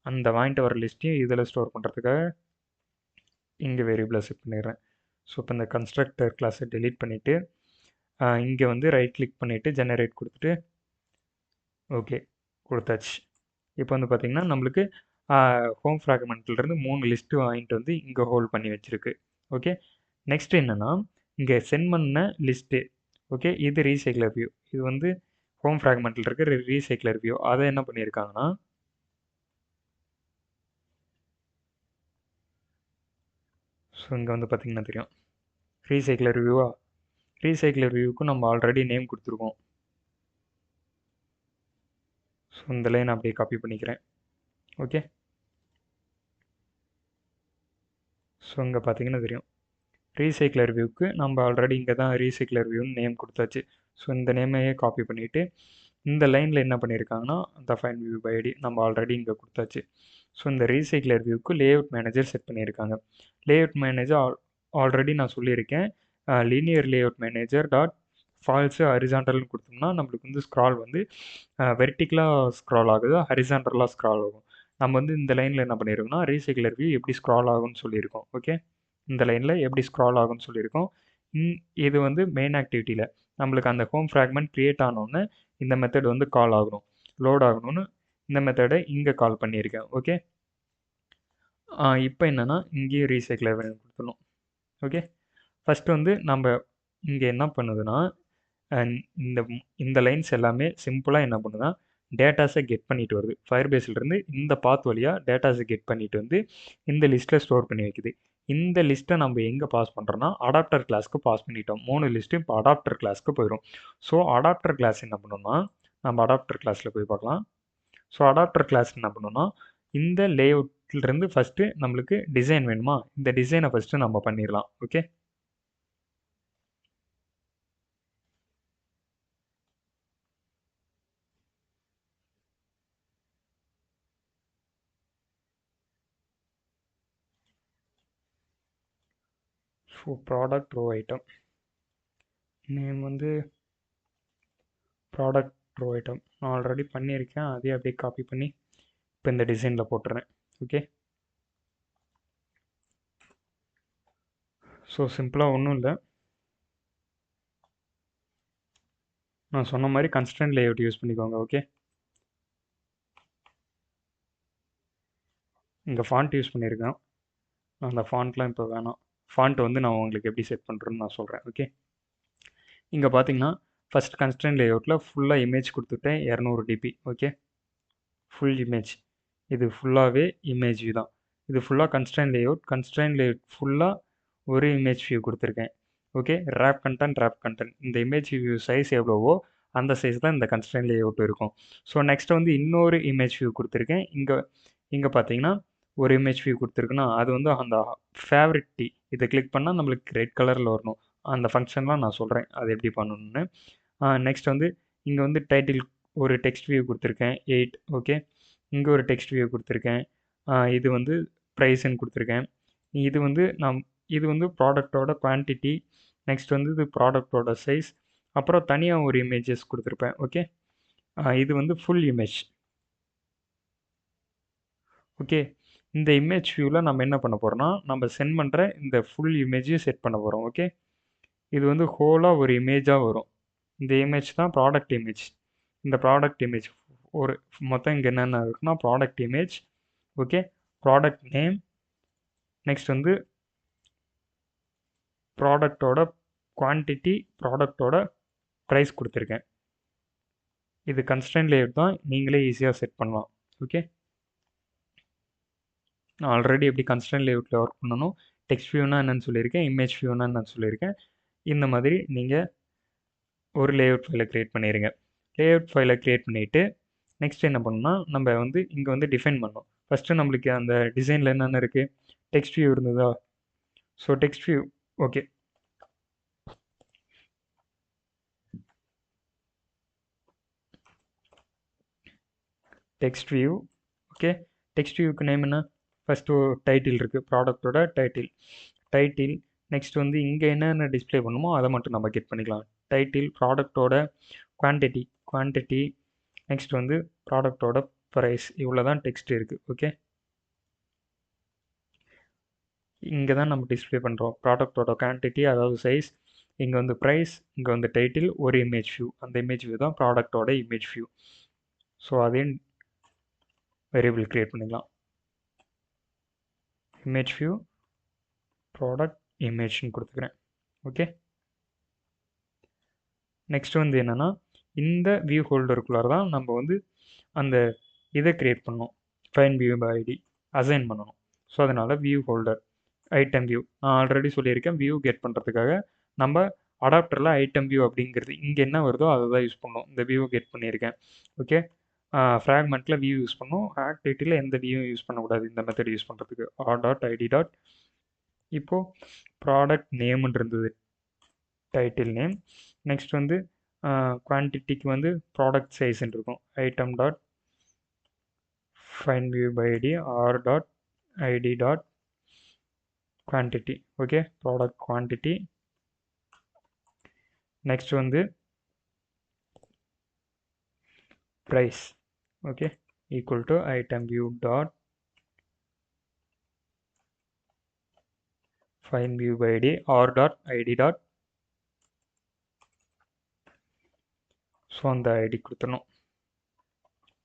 அந்த வாங்கிட்டு வர லிஸ்ட்டையும் இதில் ஸ்டோர் பண்ணுறதுக்காக இங்கே வேரியபிளாக செட் பண்ணிடுறேன். ஸோ இப்போ இந்த கன்ஸ்ட்ரக்டர் கிளாஸை டெலீட் பண்ணிவிட்டு இங்கே வந்து ரைட் கிளிக் பண்ணிவிட்டு ஜெனரேட் கொடுத்துட்டு ஓகே கொடுத்தாச்சு. இப்போ வந்து பார்த்திங்கன்னா நம்மளுக்கு ஹோம் ஃப்ராக்மெண்ட்லேருந்து 3 லிஸ்ட்டு வாங்கிட்டு வந்து இங்கே ஹோல்ட் பண்ணி வச்சுருக்கு. ஓகே, நெக்ஸ்ட் என்னென்னா இங்கே சென்ட் பண்ண லிஸ்ட்டு. ஓகே, இது ரீசைக்ளர் வியூ. இது வந்து ஹோம் ஃப்ராக்மெண்ட்டில் இருக்கிற ரீசைக்ளர் வியூ. அதை என்ன பண்ணியிருக்காங்கன்னா ஸோ இங்கே வந்து பார்த்திங்கன்னா தெரியும், ரீசைக்ளர் வியூவா. ரீசைக்ளர் வியூவுக்கு நம்ம ஆல்ரெடி நேம் கொடுத்துருக்கோம். ஸோ இந்த லைன் அப்படியே காப்பி பண்ணிக்கிறேன். ஓகே, ஸோ இங்கே பார்த்தீங்கன்னா தெரியும், ரீசைக்ளர் வியூக்கு நம்ம ஆல்ரெடி இங்கே தான் ரீசைக்ளர் வியூன்னு நேம் கொடுத்தாச்சு. ஸோ இந்த நேமையே காப்பி பண்ணிவிட்டு இந்த லைனில் என்ன பண்ணியிருக்காங்கன்னா அந்த ஃபைன் வியூ பை ஐடி நம்ம ஆல்ரெடி இங்கே கொடுத்தாச்சு. ஸோ இந்த ரீசைக்ளர் வியூக்கு லேஅவுட் மேனேஜர் செட் பண்ணியிருக்காங்க. லேஅவுட் மேனேஜர் ஆல்ரெடி நான் சொல்லியிருக்கேன், linear layout manager dot false ஹரிசாண்டல்னு கொடுத்தோம்னா நம்மளுக்கு வந்து ஸ்க்ரால் வந்து வெர்டிக்கலாக ஸ்க்ரால் ஆகுது, ஹரிசாண்டலாக ஸ்க்ரால் ஆகும். நம்ம வந்து இந்த லைனில் என்ன பண்ணியிருக்கோம்னா ரீசைக்ளர் வியூ எப்படி ஸ்க்ரால் ஆகும்னு சொல்லியிருக்கோம். ஓகே, இந்த லைனில் எப்படி ஸ்க்ரால் ஆகும்னு சொல்லியிருக்கோம். இது வந்து மெயின் ஆக்டிவிட்டியில் நம்மளுக்கு அந்த ஹோம் ஃப்ராக்மெண்ட் க்ரியேட் ஆனோன்னு இந்த மெத்தட் வந்து கால் ஆகணும், லோட் ஆகணும்னு இந்த மெத்தடை இங்கே கால் பண்ணியிருக்கேன். ஓகே, இப்போ என்னென்னா இங்கேயும் ரீசைக்ளர் கொடுத்துடணும். ஓகே, ஃபஸ்ட்டு வந்து நம்ம இங்கே என்ன பண்ணுதுன்னா இந்த இந்த லைன்ஸ் எல்லாமே சிம்பிளாக என்ன பண்ணுன்னா டேட்டாஸை கெட் பண்ணிட்டு வருது. ஃபயர்பேஸ்லேருந்து இந்த பாத் வழியாக டேட்டாஸை கெட் பண்ணிட்டு வந்து இந்த லிஸ்ட்டில் ஸ்டோர் பண்ணி வைக்குது. இந்த லிஸ்ட்டை நம்ம எங்கே பாஸ் பண்ணுறோன்னா அடாப்டர் கிளாஸ்க்கு பாஸ் பண்ணிட்டோம். 3 லிஸ்ட்டும் இப்போ அடாப்டர் கிளாஸ்க்கு போயிடும். ஸோ அடாப்டர் கிளாஸ் என்ன பண்ணணும்னா நம்ம அடாப்டர் கிளாஸில் போய் பார்க்கலாம். ஸோ அடாப்டர் கிளாஸ் என்ன பண்ணணும்னா இந்த லேஅவுட்லேருந்து ஃபஸ்ட்டு நம்மளுக்கு டிசைன் வேணுமா, இந்த டிசைனை ஃபஸ்ட்டு நம்ம பண்ணிடலாம். Okay, so product row item name வந்து ப்ராடக்ட் ரோ ஐட்டம் நான் ஆல்ரெடி பண்ணியிருக்கேன், அதே அப்படியே காப்பி பண்ணி இப்போ இந்த டிசைனில் போட்டுறேன். ஓகே, ஸோ சிம்பிளாக ஒன்றும் இல்லை, நான் சொன்ன மாதிரி கன்ஸ்டன்ட் லேஅவுட் யூஸ் பண்ணிக்கோங்க. ஓகே, இங்கே ஃபாண்ட் யூஸ் பண்ணியிருக்கேன், நான் அந்த ஃபாண்ட்லாம் இப்போ வேணாம். ஃபாண்ட் வந்து நான் உங்களுக்கு எப்படி செட் பண்ணுறேன்னு நான் சொல்கிறேன். ஓகே, இங்கே பார்த்தீங்கன்னா ஃபஸ்ட் கன்ஸ்டன்ட் லேஅவுட்டில் ஃபுல்லாக இமேஜ் கொடுத்துட்டேன் 200 dp. ஓகே, ஃபுல் இமேஜ், இது ஃபுல்லாகவே இமேஜ் வியூ தான். இது ஃபுல்லாக கன்ஸ்டன்ட் லேஅவுட் ஃபுல்லாக ஒரு இமேஜ் வியூ கொடுத்துருக்கேன். ஓகே, ரேப் கண்டென்ட் இந்த இமேஜ் வியூ சைஸ் எவ்வளவோ அந்த சைஸ் தான் இந்த கன்ஸ்டன்ட் லேஅவுட் இருக்கும். ஸோ நெக்ஸ்ட் வந்து இன்னொரு இமேஜ் வியூ கொடுத்துருக்கேன். இங்கே பார்த்தீங்கன்னா ஒரு இமேஜ் வியூ கொடுத்துருக்குன்னா அது வந்து அந்த ஃபேவரட் டி இதை கிளிக் பண்ணால் நம்மளுக்கு ரெட் கலரில் வரணும். அந்த ஃபங்க்ஷன்லாம் நான் சொல்கிறேன் அது எப்படி பண்ணணுன்னு. நெக்ஸ்ட் வந்து இங்கே வந்து டைட்டில் ஒரு டெக்ஸ்ட் வியூ கொடுத்துருக்கேன் 8. ஓகே, இங்கே ஒரு டெக்ஸ்ட் வியூ கொடுத்துருக்கேன், இது வந்து ப்ரைஸ்ன்னு கொடுத்துருக்கேன். இது வந்து ப்ராடக்டோட குவான்டிட்டி, நெக்ஸ்ட் வந்து இது ப்ராடக்டோட சைஸ், அப்புறம் தனியாக ஒரு இமேஜஸ் கொடுத்துருப்பேன். ஓகே, இது வந்து ஃபுல் இமேஜ். ஓகே, இந்த இமேஜ் வியூவில் நம்ம என்ன பண்ண போகிறோம்னா நம்ம சென்ட் பண்ணுற இந்த ஃபுல் இமேஜையும் செட் பண்ண போகிறோம். ஓகே, இது வந்து ஹோலாக ஒரு இமேஜாக வரும். இந்த இமேஜ் தான் ப்ராடக்ட் இமேஜ். இந்த ப்ராடக்ட் இமேஜ் ஒரு மொத்தம் இங்கே என்னென்ன இருக்குன்னா product image, okay, product name, next வந்து ப்ராடக்டோட குவான்டிட்டி, ப்ராடக்டோட ப்ரைஸ் கொடுத்துருக்கேன். இது கன்ஸ்டன்ட் லேஅவுட் தான், நீங்களே ஈஸியாக செட் பண்ணலாம். ஓகே, நான் ஆல்ரெடி எப்படி கன்ஸ்டன்ட் லேஅவுட்டில் ஒர்க் பண்ணணும், டெக்ஸ்ட் வியூனா என்னன்னு சொல்லியிருக்கேன், இமேஜ் வியூனா என்னன்னு சொல்லியிருக்கேன். இந்த மாதிரி நீங்கள் ஒரு லேஅவுட் ஃபைலை க்ரியேட் பண்ணிடுங்க. லேஅவுட் ஃபைலை க்ரியேட் பண்ணிவிட்டு நெக்ஸ்ட் என்ன பண்ணணும்னா நம்ம வந்து இங்கே வந்து டிஃபைன் பண்ணோம். ஃபஸ்ட்டு நம்மளுக்கு அந்த டிசைனில் என்னென்ன இருக்குது, டெக்ஸ்ட் வியூ இருந்ததா. So text view okay, text view okay, text view name என்ன, ஃபஸ்ட்டு டைட்டில் இருக்குது, ப்ராடக்டோட டைட்டில். நெக்ஸ்ட் வந்து இங்கே என்னென்ன டிஸ்பிளே பண்ணுமோ அதை மட்டும் நம்ம கெட் பண்ணிக்கலாம். டைட்டில், ப்ராடக்டோட குவான்டிட்டி, நெக்ஸ்ட் வந்து ப்ராடக்டோட ப்ரைஸ். இவ்வளோ தான் டெக்ஸ்ட் இருக்குது. ஓகே, இங்கே தான் நம்ம டிஸ்பிளே பண்ணுறோம் ப்ராடக்டோட குவான்டிட்டி, அதாவது சைஸ். இங்கே வந்து ப்ரைஸ், இங்கே வந்து டைட்டில், ஒரு இமேஜ் வியூ. அந்த இமேஜ் வியூ தான் ப்ராடக்டோட இமேஜ் வியூ. ஸோ அதையும் வேரியபிள் க்ரியேட் பண்ணிக்கலாம். இமேஜ் வியூ ப்ராடக்ட் இமேஜ்னு கொடுத்துக்கிறேன். ஓகே, நெக்ஸ்ட் வந்து என்னென்னா இந்த வியூ ஹோல்டருக்குள்ளார தான் நம்ம வந்து அந்த இதை க்ரியேட் பண்ணணும், find view by ID assign பண்ணணும். ஸோ அதனால் வியூ ஹோல்டர் ஐட்டம் வியூ நான் ஆல்ரெடி சொல்லியிருக்கேன். வியூ கெட் பண்ணுறதுக்காக நம்ம அடாப்டரில் ஐட்டம் வியூ அப்படிங்கிறது இங்கே என்ன வருதோ அதை தான் யூஸ் பண்ணணும். இந்த வியூ கெட் பண்ணியிருக்கேன். ஓகே, ஃப்ராக்மெண்ட்டில் வியூ யூஸ் பண்ணணும். ஆக்டிவிட்டியில் எந்த வியூ யூஸ் பண்ணக்கூடாது இந்த மெத்தட் யூஸ் பண்ணுறதுக்கு. r.id. இப்போது ப்ராடக்ட் நேம்னு இருந்தது, டைட்டில் நேம். நெக்ஸ்ட் வந்து குவான்டிட்டிக்கு வந்து ப்ராடக்ட் சைஸ்ன்னு இருக்கும், item dot find view by ID r.id. Quantity. Okay, product quantity. Next வந்து price. Okay, equal to item view dot find view by ID r.id. So அந்த ID கொடுத்துடணும்,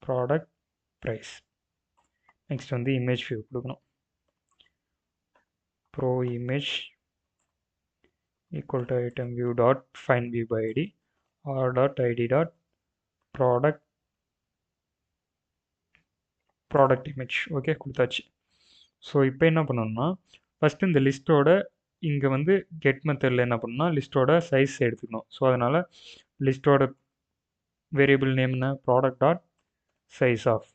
product price. Next வந்து image view கொடுக்கணும், pro image equal to item view dot find view by id r.id. Product image. Okay, கொடுத்தாச்சு. So இப்போ என்ன பண்ணணும்னா first இந்த லிஸ்ட்டோட இங்கே வந்து கெட் மெத்தடில் என்ன பண்ணணும்னா லிஸ்ட்டோட சைஸ் எடுத்துக்கணும். ஸோ அதனால் லிஸ்ட்டோட வேரியபிள் நேம் என்ன, product dot size of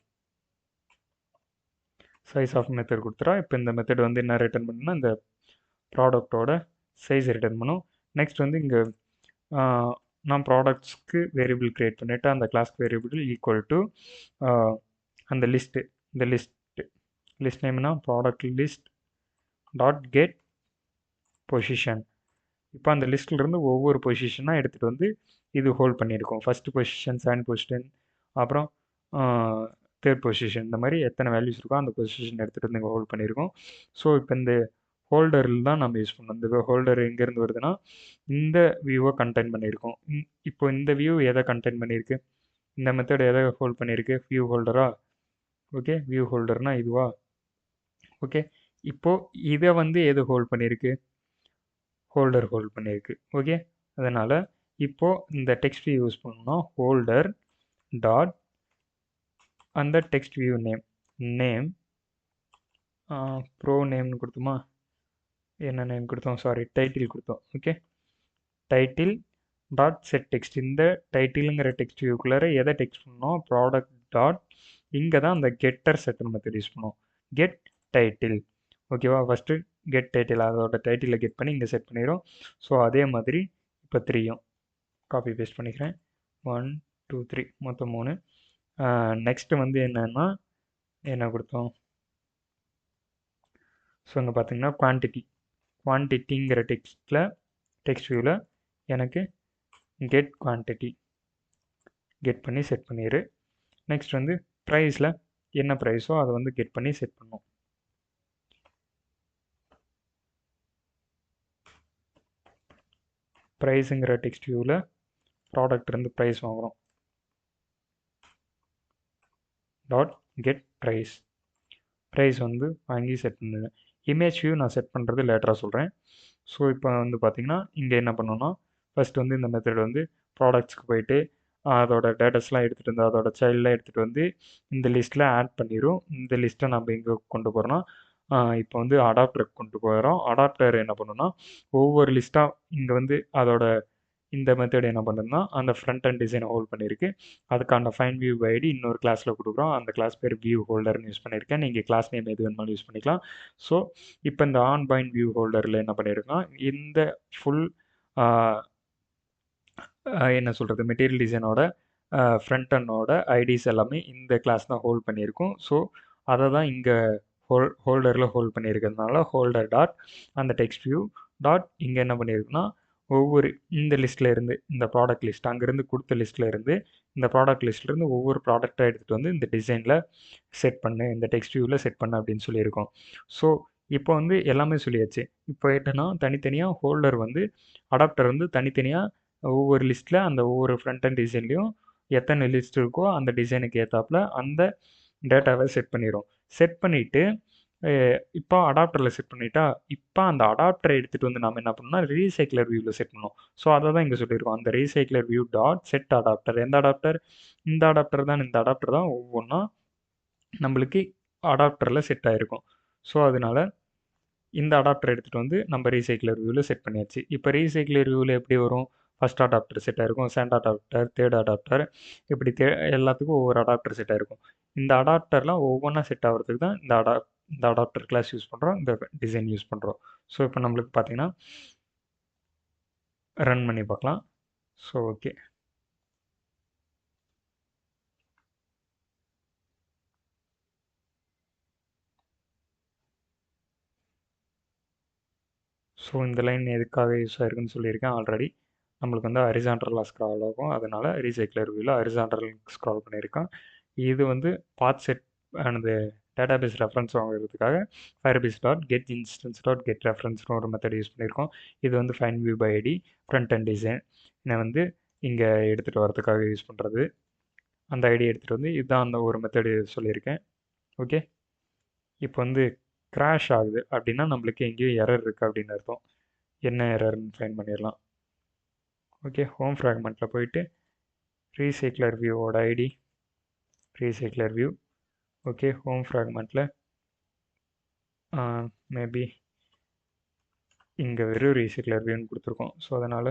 method கொடுத்துறா. இப்போ இந்த மெத்தட் வந்து என்ன ரிட்டர்ன் பண்ணுன்னா இந்த ப்ராடக்டோட சைஸ் ரிட்டர்ன் பண்ணும். நெக்ஸ்ட் வந்து இங்கே நான் ப்ராடக்ட்ஸ்க்கு வேரியபிள் க்ரியேட் பண்ணிவிட்டு அந்த கிளாஸ்க்கு வேரியபிள் ஈக்குவல் டு அந்த லிஸ்ட்டு, இந்த லிஸ்ட் நேம்னா product list dot get position. இப்போ அந்த லிஸ்ட்லேருந்து ஒவ்வொரு பொசிஷனாக எடுத்துகிட்டு வந்து இது ஹோல்ட் பண்ணியிருக்கோம். ஃபஸ்ட்டு பொசிஷன், செகண்ட் பொசிஷன், அப்புறம் தேர்ட் பொசிஷன், இந்த மாதிரி எத்தனை வேல்யூஸ் இருக்கோ அந்த பொசிஷன் எடுத்துகிட்டு வந்து இங்கே ஹோல்ட் பண்ணியிருக்கோம். ஸோ இப்போ இந்த ஹோல்டரில் தான் நம்ம யூஸ் பண்ணோம். இந்த ஹோல்டர் எங்கேருந்து வருதுன்னா இந்த வியூவை கண்டெயின் பண்ணியிருக்கோம். இப்போ இந்த வியூ எதை கண்டெயின் பண்ணியிருக்கு, இந்த மெத்தட் எதை ஹோல்ட் பண்ணியிருக்கு, வியூ ஹோல்டரா. ஓகே, வியூ ஹோல்டர்னால் இதுவா. ஓகே, இப்போது இதை வந்து எது ஹோல்ட் பண்ணியிருக்கு, ஹோல்டர் ஹோல்ட் பண்ணியிருக்கு. ஓகே, அதனால் இப்போது இந்த டெக்ஸ்ட் வியூ யூஸ் பண்ணோம்னா ஹோல்டர் டாட் அந்த டெக்ஸ்ட் வியூ நேம் ப்ரோ நேம்னு கொடுத்தோமா, என்ன நேம் கொடுத்தோம், சாரி டைட்டில் கொடுத்தோம். Okay, title dot set text. இந்த டைட்டிலுங்கிற டெக்ஸ்ட் வியூக்குள்ளார எதை டெக்ஸ்ட் பண்ணோம், ப்ராடக்ட் டாட் இங்கே தான் அந்த கெட்டர் செட்டர் மெத்தட் யூஸ் பண்ணோம், கெட் டைட்டில். ஓகேவா, ஃபஸ்ட்டு கெட் டைட்டில், அதோட டைட்டிலை கெட் பண்ணி இங்கே செட் பண்ணிடும். ஸோ அதே மாதிரி இப்போ 3யும் காப்பி பேஸ்ட் பண்ணிக்கிறேன், 1 2 3 மொத்தம் 3. நெக்ஸ்ட்டு வந்து என்னென்னா என்ன கொடுத்தோம், ஸோ இங்கே பார்த்தீங்கன்னா குவான்டிட்டிங்கிற டெக்ஸ்ட் வியூவில் எனக்கு கெட் குவான்டிட்டி கெட் பண்ணி செட் பண்ணிடு. நெக்ஸ்ட் வந்து ப்ரைஸில் என்ன ப்ரைஸோ அதை வந்து கெட் பண்ணி செட் பண்ணும். ப்ரைஸுங்கிற டெக்ஸ்ட் வியூவில் ப்ராடக்ட் இருந்து ப்ரைஸ் வாங்குகிறோம். டாட் கெட் ப்ரைஸ் வந்து வாங்கி செட் பண்ணுங்க. இமேஜ் வியூ நான் செட் பண்ணுறது லேட்டராக சொல்கிறேன். ஸோ இப்போ வந்து பார்த்தீங்கன்னா இங்கே என்ன பண்ணணும்னா ஃபஸ்ட் வந்து இந்த மெத்தட் வந்து ப்ராடக்ட்ஸ்க்கு போயிட்டு அதோட டேட்டஸ்லாம் எடுத்துகிட்டு வந்து அதோட சைல்டெலாம் எடுத்துகிட்டு வந்து இந்த லிஸ்ட்டில் ஆட் பண்ணிடும். இந்த லிஸ்ட்டை நம்ம எங்கே கொண்டு போகிறோன்னா இப்போ வந்து அடாப்டருக்கு கொண்டு போகிறோம். அடாப்டர் என்ன பண்ணுன்னா ஒவ்வொரு லிஸ்ட்டாக இங்கே வந்து அதோட இந்த மெத்தட் என்ன பண்ணுதுன்னா அந்த ஃப்ரண்ட் அண்ட் டிசைனை ஹோல்ட் பண்ணியிருக்கு. அதுக்கான ஃபைன் வியூ ஐடி இன்னொரு கிளாஸில் கொடுக்குறோம். அந்த கிளாஸ் பேர் வியூ ஹோல்டர்னு யூஸ் பண்ணியிருக்கேன். நீங்கள் கிளாஸ் நேம் எது வேணுமாலும் யூஸ் பண்ணிக்கலாம். ஸோ இப்போ இந்த ஆன் பாயிண்ட் வியூ ஹோல்டரில் என்ன பண்ணியிருக்கோன்னா இந்த ஃபுல் என்ன சொல்கிறது மெட்டீரியல் டிசைனோட ஃப்ரண்ட் அண்டோட ஐடிஸ் எல்லாமே இந்த கிளாஸ் தான் ஹோல்ட் பண்ணியிருக்கோம். ஸோ அதை தான் இங்கே ஹோல்டரில் ஹோல்ட் பண்ணியிருக்கிறதுனால ஹோல்டர் டாட் அந்த டெக்ஸ்ட் வியூ டாட் இங்கே என்ன பண்ணியிருக்குன்னா ஒவ்வொரு இந்த லிஸ்ட்டில் இருந்து இந்த ப்ராடக்ட் லிஸ்ட் அங்கேருந்து கொடுத்த லிஸ்ட்டில் இருந்து இந்த ப்ராடக்ட் லிஸ்ட்லேருந்து ஒவ்வொரு ப்ராடக்டாக எடுத்துகிட்டு வந்து இந்த டிசைனில் செட் பண்ணு இந்த டெக்ஸ்ட் வியூவில் செட் பண்ணு அப்படின்னு சொல்லியிருக்கோம். ஸோ இப்போ வந்து எல்லாமே சொல்லியாச்சு. இப்போ என்னன்னா தனித்தனியாக ஹோல்டர் வந்து அடாப்டர் வந்து தனித்தனியாக ஒவ்வொரு லிஸ்ட்டில் அந்த ஒவ்வொரு ஃப்ரண்ட் அண்ட் டிசைன்லேயும் எத்தனை லிஸ்ட் இருக்கோ அந்த டிசைனுக்கு ஏற்றாப்புல அந்த டேட்டாவை செட் பண்ணிடும். செட் பண்ணிவிட்டு இப்போ அடாப்டரில் செட் பண்ணிட்டா இப்போ அந்த அடாப்டரை எடுத்துகிட்டு வந்து நம்ம என்ன பண்ணோம்னா ரீசைக்கிளர் வியூவில் செட் பண்ணோம். ஸோ அதை தான் இங்கே சொல்லியிருக்கோம். அந்த recycler view dot set adapter எந்த அடாப்டர் இந்த அடாப்டர் தான் ஒவ்வொன்றா நம்மளுக்கு அடாப்டரில் செட் ஆகிருக்கும். ஸோ அதனால இந்த அடாப்டர் எடுத்துகிட்டு வந்து நம்ம ரீசைக்கிளர் வியூவில் செட் பண்ணியாச்சு. இப்போ ரீசைக்கிளர் வியூவில் எப்படி வரும் ஃபஸ்ட் அடாப்டர் செட் ஆகிருக்கும், செகண்ட் அடாப்டர், தேர்ட் அடாப்டர், இப்படி எல்லாத்துக்கும் ஒவ்வொரு அடாப்டர் செட் ஆகிருக்கும். இந்த அடாப்டர்லாம் ஒவ்வொன்றா செட் ஆகிறதுக்கு தான் இந்த அடாப்டர் கிளாஸ் யூஸ் பண்ணுறோம், இந்த டிசைன் யூஸ் பண்ணுறோம். ஸோ இப்போ நம்மளுக்கு பார்த்தீங்கன்னா ரன் பண்ணி பார்க்கலாம். ஸோ ஓகே, ஸோ இந்த லைன் எதுக்காக யூஸ் ஆகிருக்குன்னு சொல்லியிருக்கேன் ஆல்ரெடி. நம்மளுக்கு வந்து ஹரிசாண்டலாக ஸ்க்ரால் ஆகும், அதனால் ரீசைக்கிளர் வியூவில் ஹரிசாண்டல் ஸ்க்ரால் பண்ணியிருக்கேன். இது வந்து பாத் செட் ஆனது டேட்டாபேஸ் ரெஃபரன்ஸ் வாங்குறதுக்காக Firebase dot get instance dot get ரெஃபரன்ஸ்னு ஒரு மெத்தட் யூஸ் பண்ணியிருக்கோம். இது வந்து find view by ID front and design வந்து இங்கே எடுத்துகிட்டு வரதுக்காக யூஸ் பண்ணுறது. அந்த ஐடி எடுத்துகிட்டு வந்து இதுதான் அந்த ஒரு மெத்தடு சொல்லியிருக்கேன். ஓகே, இப்போ வந்து கிராஷ் ஆகுது அப்படின்னா நம்மளுக்கு எங்கேயோ எரர் இருக்குது அப்படின்னு அர்த்தம். என்ன எரர்னு ஃபைன் பண்ணிடலாம். ஓகே, ஹோம் ஃப்ராக்மெண்ட்டில் போயிட்டு ரீசைக்கிளர் வியூவோட ID recycler view. Okay, home ஃப்ராக்மெண்ட்டில் மேபி இங்கே வெறும் ரீசைக்கிளர் வியூன்னு கொடுத்துருக்கோம். ஸோ அதனால்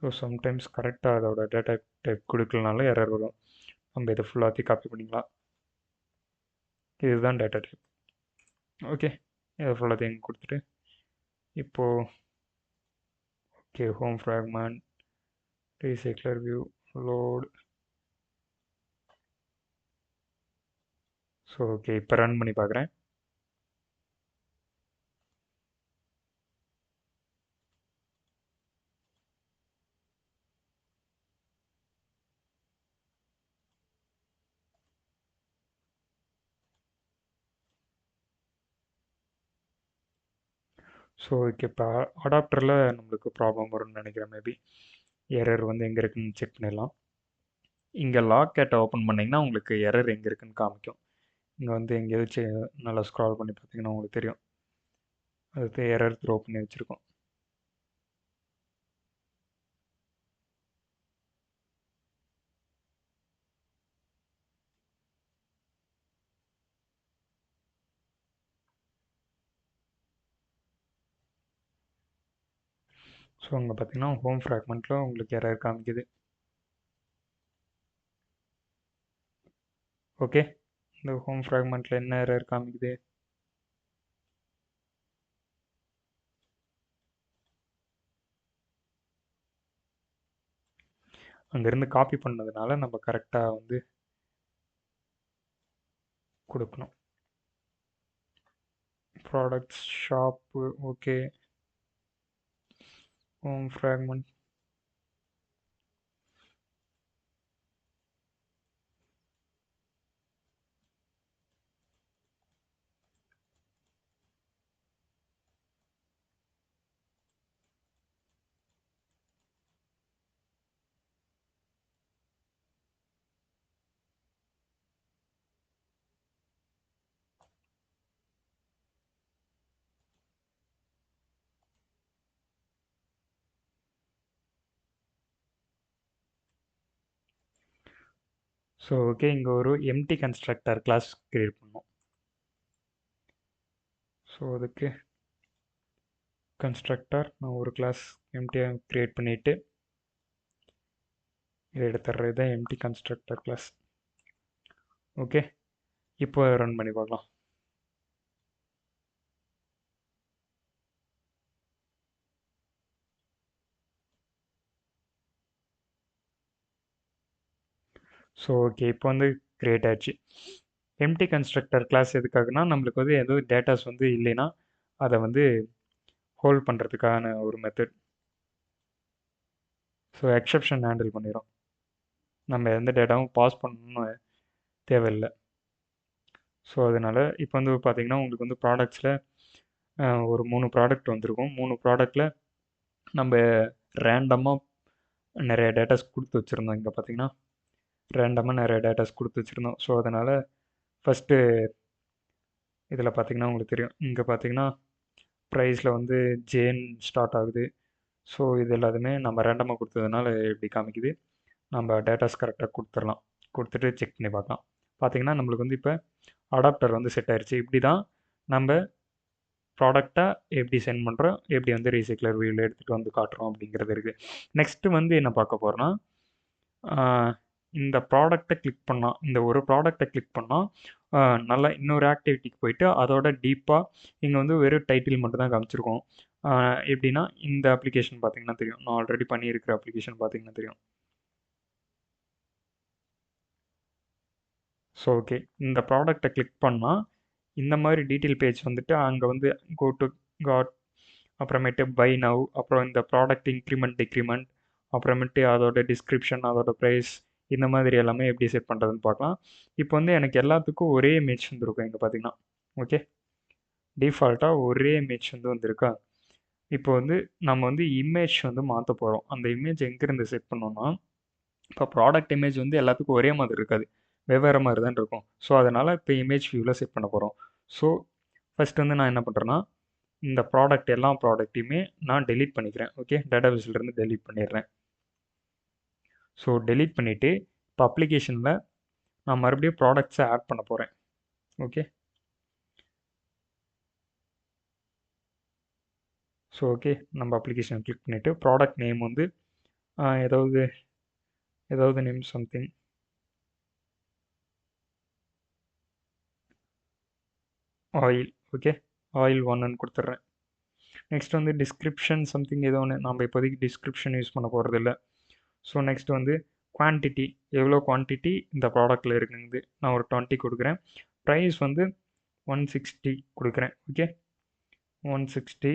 ஸோ சம்டைம்ஸ் கரெக்டாக அதோட டேட்டா டைப் கொடுக்கலனால எரர் வரும். நம்ம இதை ஃபுல்லாத்தையும் காப்பி பண்ணிக்கலாம். இதுதான் டேட்டா டைப். ஓகே, இதை ஃபுல்லாத்தையும் கொடுத்துட்டு இப்போது okay, home fragment recycler view load. So okay, இப்போ ரன் பண்ணி பார்க்குறேன். ஸோ ஓகே, இப்போ அடாப்டரில் நம்மளுக்கு ப்ராப்ளம் வரும்னு நினைக்கிறேன். மேபி எரர் வந்து எங்கே இருக்குன்னு செக் பண்ணிடலாம். இங்கே லாக் கேட்டை ஓப்பன் பண்ணிங்கன்னா உங்களுக்கு எரர் எங்கே இருக்குன்னு காமிக்கும். இங்கே வந்து எங்கேயாச்சும் நல்லா ஸ்க்ரால் பண்ணி பார்த்தீங்கன்னா உங்களுக்கு தெரியும், அது எரர் த்ரோ பண்ணி வச்சுருக்கோம். ஸோ அங்கே பார்த்தீங்கன்னா ஹோம் ஃப்ராக்மெண்ட்டில் உங்களுக்கு எரர் காமிக்குது. ஓகே, இந்த ஹோம் ஃப்ராக்மெண்ட்டில் என்ன எரர் காமிக்குது? அங்கேருந்து காப்பி பண்ணதுனால நம்ம கரெக்டாக வந்து கொடுக்கணும். Products shop okay, home fragment so okay, இங்கே ஒரு எம்டி கன்ஸ்ட்ரக்டர் கிளாஸ் கிரியேட் பண்ணோம். ஸோ அதுக்கு கன்ஸ்ட்ரக்டர் நான் ஒரு கிளாஸ் எம்டியாக க்ரியேட் பண்ணிவிட்டு இதை எடுத்துடுறது தான் எம்டி கன்ஸ்ட்ரக்டர் கிளாஸ். ஓகே, இப்போ ரன் பண்ணி பார்க்கலாம். ஸோ ஓகே, இப்போ வந்து க்ரியேட் ஆச்சு. எம்டி கன்ஸ்ட்ரக்டர் கிளாஸ் எதுக்காகனா, நம்மளுக்கு வந்து எதுவும் டேட்டாஸ் வந்து இல்லைன்னா அதை வந்து ஹோல்ட் பண்ணுறதுக்கான ஒரு மெத்தட். ஸோ எக்ஸெப்ஷன் ஹேண்டில் பண்ணிடும். நம்ம எந்த டேட்டாவும் பாஸ் பண்ணணும்னு தேவையில்லை. ஸோ அதனால் இப்போ வந்து பார்த்திங்கன்னா உங்களுக்கு வந்து ப்ராடக்ட்ஸில் ஒரு 3 ப்ராடக்ட் வந்திருக்கும். 3 ப்ராடக்டில் நம்ம ரேண்டமாக நிறைய டேட்டாஸ் கொடுத்து வச்சுருந்தோம். இங்கே பார்த்திங்கன்னா ரேண்டமாக நிறைய டேட்டாஸ் கொடுத்து வச்சுருந்தோம். ஸோ அதனால் ஃபஸ்ட்டு இதில் பார்த்திங்கன்னா உங்களுக்கு தெரியும், இங்கே பார்த்திங்கன்னா ப்ரைஸில் வந்து ஜேன் ஸ்டார்ட் ஆகுது. ஸோ இது எல்லாத்துமே நம்ம ரேண்டமாக கொடுத்ததுனால இப்படி காமிக்குது. நம்ம டேட்டாஸ் கரெக்டாக கொடுத்துடலாம். கொடுத்துட்டு செக் பண்ணி பார்க்கலாம். பார்த்திங்கன்னா நம்மளுக்கு வந்து இப்போ அடாப்டர் வந்து செட் ஆயிடுச்சு. இப்படி தான் நம்ம ப்ராடக்டாக எப்படி சென்ட் பண்ணுறோம், எப்படி வந்து ரீசைக்ளர் வீல் எடுத்துகிட்டு வந்து காட்டுறோம் அப்படிங்கிறது இருக்குது. நெக்ஸ்ட்டு வந்து என்ன பார்க்க போகிறோன்னா, இந்த ப்ராடக்டை கிளிக் பண்ணால், இந்த ஒரு ப்ராடக்டை கிளிக் பண்ணால் நல்லா இன்னொரு ஆக்டிவிட்டிக்கு போயிட்டு அதோட டீப்பாக இங்கே வந்து வெறும் டைட்டில் மட்டும் தான் காமிச்சிருக்கோம். எப்படின்னா இந்த அப்ளிகேஷன் பார்த்திங்கன்னா தெரியும், நான் ஆல்ரெடி பண்ணியிருக்கிற அப்ளிகேஷன் பார்த்திங்கன்னா தெரியும். ஸோ ஓகே, இந்த ப்ராடக்டை கிளிக் பண்ணால் இந்த மாதிரி டீட்டெயில் பேஜ் வந்துட்டு அங்கே வந்து கோ டு காட், அப்புறமேட்டு பை நவ், அப்புறம் இந்த ப்ராடக்ட் இன்க்ரிமெண்ட் டிக்ரிமெண்ட், அப்புறமேட்டு அதோட டிஸ்கிரிப்ஷன், அதோட ப்ரைஸ், இந்த மாதிரி எல்லாமே எப்படி செட் பண்ணுறதுன்னு பார்க்கலாம். இப்போ வந்து எனக்கு எல்லாத்துக்கும் ஒரே இமேஜ் வந்துருக்கும். இங்கே பார்த்தீங்கன்னா ஓகே, டிஃபால்ட்டாக ஒரே இமேஜ் வந்து வந்திருக்கா. இப்போ வந்து நம்ம வந்து இமேஜ் வந்து மாற்ற போகிறோம். அந்த இமேஜ் எங்கேருந்து செட் பண்ணோன்னா, இப்போ ப்ராடக்ட் இமேஜ் வந்து எல்லாத்துக்கும் ஒரே மாதிரி இருக்காது, வெவ்வேறு மாதிரி தான் இருக்கும். ஸோ அதனால் இப்போ இமேஜ் வியூவில் செட் பண்ண போகிறோம். ஸோ ஃபஸ்ட் வந்து நான் என்ன பண்ணுறேன்னா, இந்த ப்ராடக்ட் எல்லா ப்ராடக்ட்டையுமே நான் டெலீட் பண்ணிக்கிறேன். ஓகே, டேட்டாபேஸ்லேருந்து டெலீட் பண்ணிடுறேன். ஸோ டெலீட் பண்ணிவிட்டு இப்போ அப்ளிகேஷனில் நான் மறுபடியும் ப்ராடக்ட்ஸை ஆட் பண்ண போகிறேன். ஓகே, ஸோ ஓகே, நம்ம அப்ளிகேஷன் கிளிக் பண்ணிவிட்டு ப்ராடக்ட் நேம் வந்து ஏதாவது name something, oil. Okay, oil 1ன்னு கொடுத்துட்றேன். நெக்ஸ்ட் வந்து டிஸ்கிரிப்ஷன் சம்திங் ஏதோ ஒன்று, நம்ம இப்போதைக்கு டிஸ்கிரிப்ஷன் யூஸ் பண்ண போகிறது இல்லை. ஸோ நெக்ஸ்ட் வந்து குவான்டிட்டி, எவ்வளோ குவான்டிட்டி இந்த ப்ராடக்ட்டில் இருக்குங்குது, நான் ஒரு 20 கொடுக்குறேன். ப்ரைஸ் வந்து 160 கொடுக்குறேன். ஓகே, 160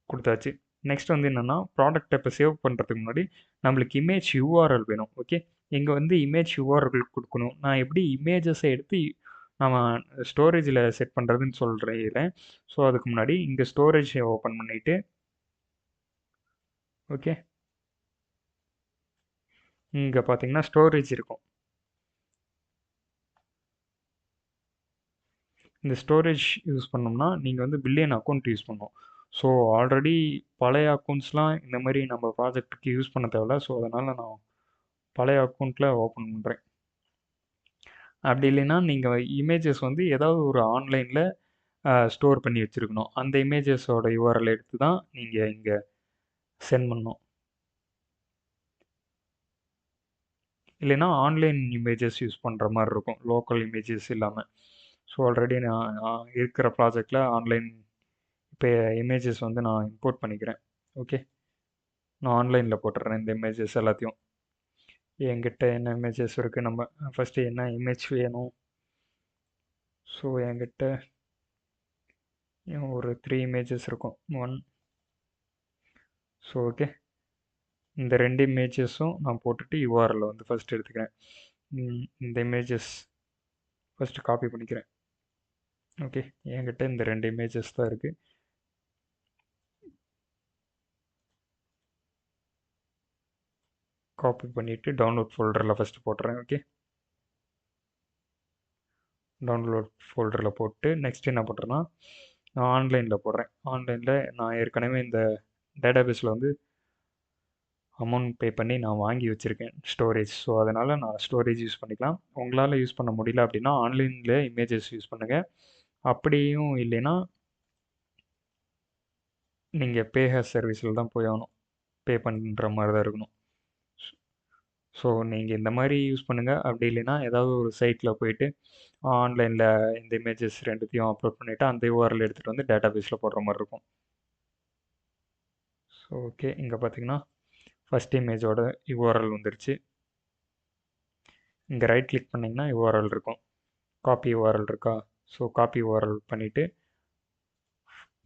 கொடுத்தாச்சு. நெக்ஸ்ட் வந்து என்னென்னா, ப்ராடக்ட்டை இப்போ சேவ் பண்ணுறதுக்கு முன்னாடி நம்மளுக்கு இமேஜ் யூஆர்எல் வேணும். ஓகே, இங்கே வந்து இமேஜ் யூஆர்எல் கொடுக்கணும். நான் எப்படி இமேஜஸை எடுத்து நம்ம ஸ்டோரேஜில் செட் பண்ணுறதுன்னு சொல்கிறேன். ஸோ அதுக்கு முன்னாடி இங்கே ஸ்டோரேஜை ஓப்பன் பண்ணிவிட்டு, ஓகே, இங்கே பார்த்தீங்கன்னா ஸ்டோரேஜ் இருக்கும். இந்த ஸ்டோரேஜ் யூஸ் பண்ணோம்னா நீங்கள் வந்து பில்லியன் அக்கௌண்ட் யூஸ் பண்ணணும். ஸோ ஆல்ரெடி பழைய அக்கௌண்ட்ஸ்லாம் இந்த மாதிரி நம்ம ப்ராஜெக்ட்டுக்கு யூஸ் பண்ண தேவையில்ல. ஸோ அதனால் நான் பழைய அக்கௌண்ட்டில் ஓப்பன் பண்ணுறேன். அப்படி இல்லைன்னா நீங்கள் இமேஜஸ் வந்து ஏதாவது ஒரு ஆன்லைனில் ஸ்டோர் பண்ணி வச்சுருக்கணும். அந்த இமேஜஸோட யூஆர்எல் எடுத்து தான் நீங்கள் இங்கே சென்ட் பண்ணணும். இல்லைன்னா ஆன்லைன் இமேஜஸ் யூஸ் பண்ணுற மாதிரி இருக்கும், லோக்கல் இமேஜஸ் இல்லாமல். ஸோ ஆல்ரெடி நான் இருக்கிற ப்ராஜெக்டில் ஆன்லைன் இப்போ இமேஜஸ் வந்து நான் இம்போர்ட் பண்ணிக்கிறேன். ஓகே, நான் ஆன்லைனில் போட்டுடுறேன் இந்த இமேஜஸ் எல்லாத்தையும். என்கிட்ட என்ன இமேஜஸ் இருக்குது, நம்ம ஃபஸ்ட்டு என்ன இமேஜ் வேணும். ஸோ என்கிட்ட ஒரு 3 இமேஜஸ் இருக்கும். 1. ஸோ ஓகே, இந்த 2 இமேஜஸும் நான் போட்டுட்டு யூஆர்எல் வந்து ஃபஸ்ட் எடுத்துக்கிறேன். இந்த இமேஜஸ் ஃபஸ்ட்டு காப்பி பண்ணிக்கிறேன். ஓகே, என்கிட்ட இந்த 2 இமேஜஸ் தான் இருக்குது. காப்பி பண்ணிவிட்டு டவுன்லோட் ஃபோல்டரில் ஃபஸ்ட்டு போட்டுறேன். ஓகே, டவுன்லோட் ஃபோல்டரில் போட்டு நெக்ஸ்ட் என்ன பண்ணுறேன்னா, நான் ஆன்லைனில் போடுறேன். ஆன்லைனில் நான் ஏற்கனவே இந்த டேட்டாபேஸில் வந்து அமௌண்ட் பே பண்ணி நான் வாங்கி வச்சுருக்கேன் ஸ்டோரேஜ். ஸோ அதனால் நான் ஸ்டோரேஜ் யூஸ் பண்ணிக்கலாம். உங்களால் யூஸ் பண்ண முடியல அப்படின்னா ஆன்லைனில் இமேஜஸ் யூஸ் பண்ணுங்கள். அப்படியும் இல்லைன்னா நீங்கள் பேஹர் சர்வீஸில் தான் போய் ஆகணும். பே பண்ணுற மாதிரி தான் இருக்கணும். ஸோ நீங்கள் இந்த மாதிரி யூஸ் பண்ணுங்கள். அப்படி இல்லைன்னா ஏதாவது ஒரு சைட்டில் போயிட்டு ஆன்லைனில் இந்த இமேஜஸ் ரெண்டுத்தையும் அப்லோட் பண்ணிவிட்டு அந்த URL எடுத்துகிட்டு வந்து டேட்டா பேஸில் போடுற மாதிரி இருக்கும். ஸோ ஓகே, இங்கே பார்த்தீங்கன்னா ஃபஸ்ட் இமேஜோட URL வந்துருச்சு. இங்கே ரைட் கிளிக் பண்ணிங்கன்னா URL இருக்கும். காப்பி URL இருக்கா? ஸோ காப்பி URL பண்ணிவிட்டு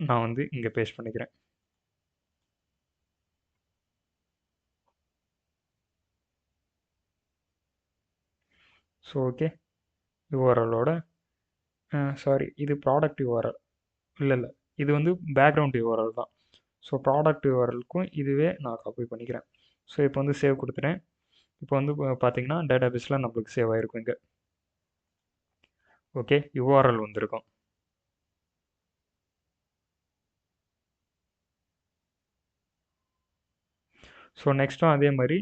நான் வந்து இங்கே பேஸ்ட் பண்ணிக்கிறேன். ஸோ ஓகே, URLோட சாரி, இது ப்ராடக்ட் URL இல்லை, இது வந்து பேக்ரவுண்ட் URL தான். ஸோ ப்ராடக்ட் URLக்கும் இதுவே நான் காப்பி பண்ணிக்கிறேன். ஸோ இப்போ வந்து சேவ் கொடுத்துட்டேன். இப்போ வந்து பார்த்தீங்கன்னா டேட்டாபேஸில் நம்மளுக்கு சேவ் ஆகிருக்கும் இங்கே. ஓகே, URL வந்திருக்கும். ஸோ நெக்ஸ்ட்டும் அதே மாதிரி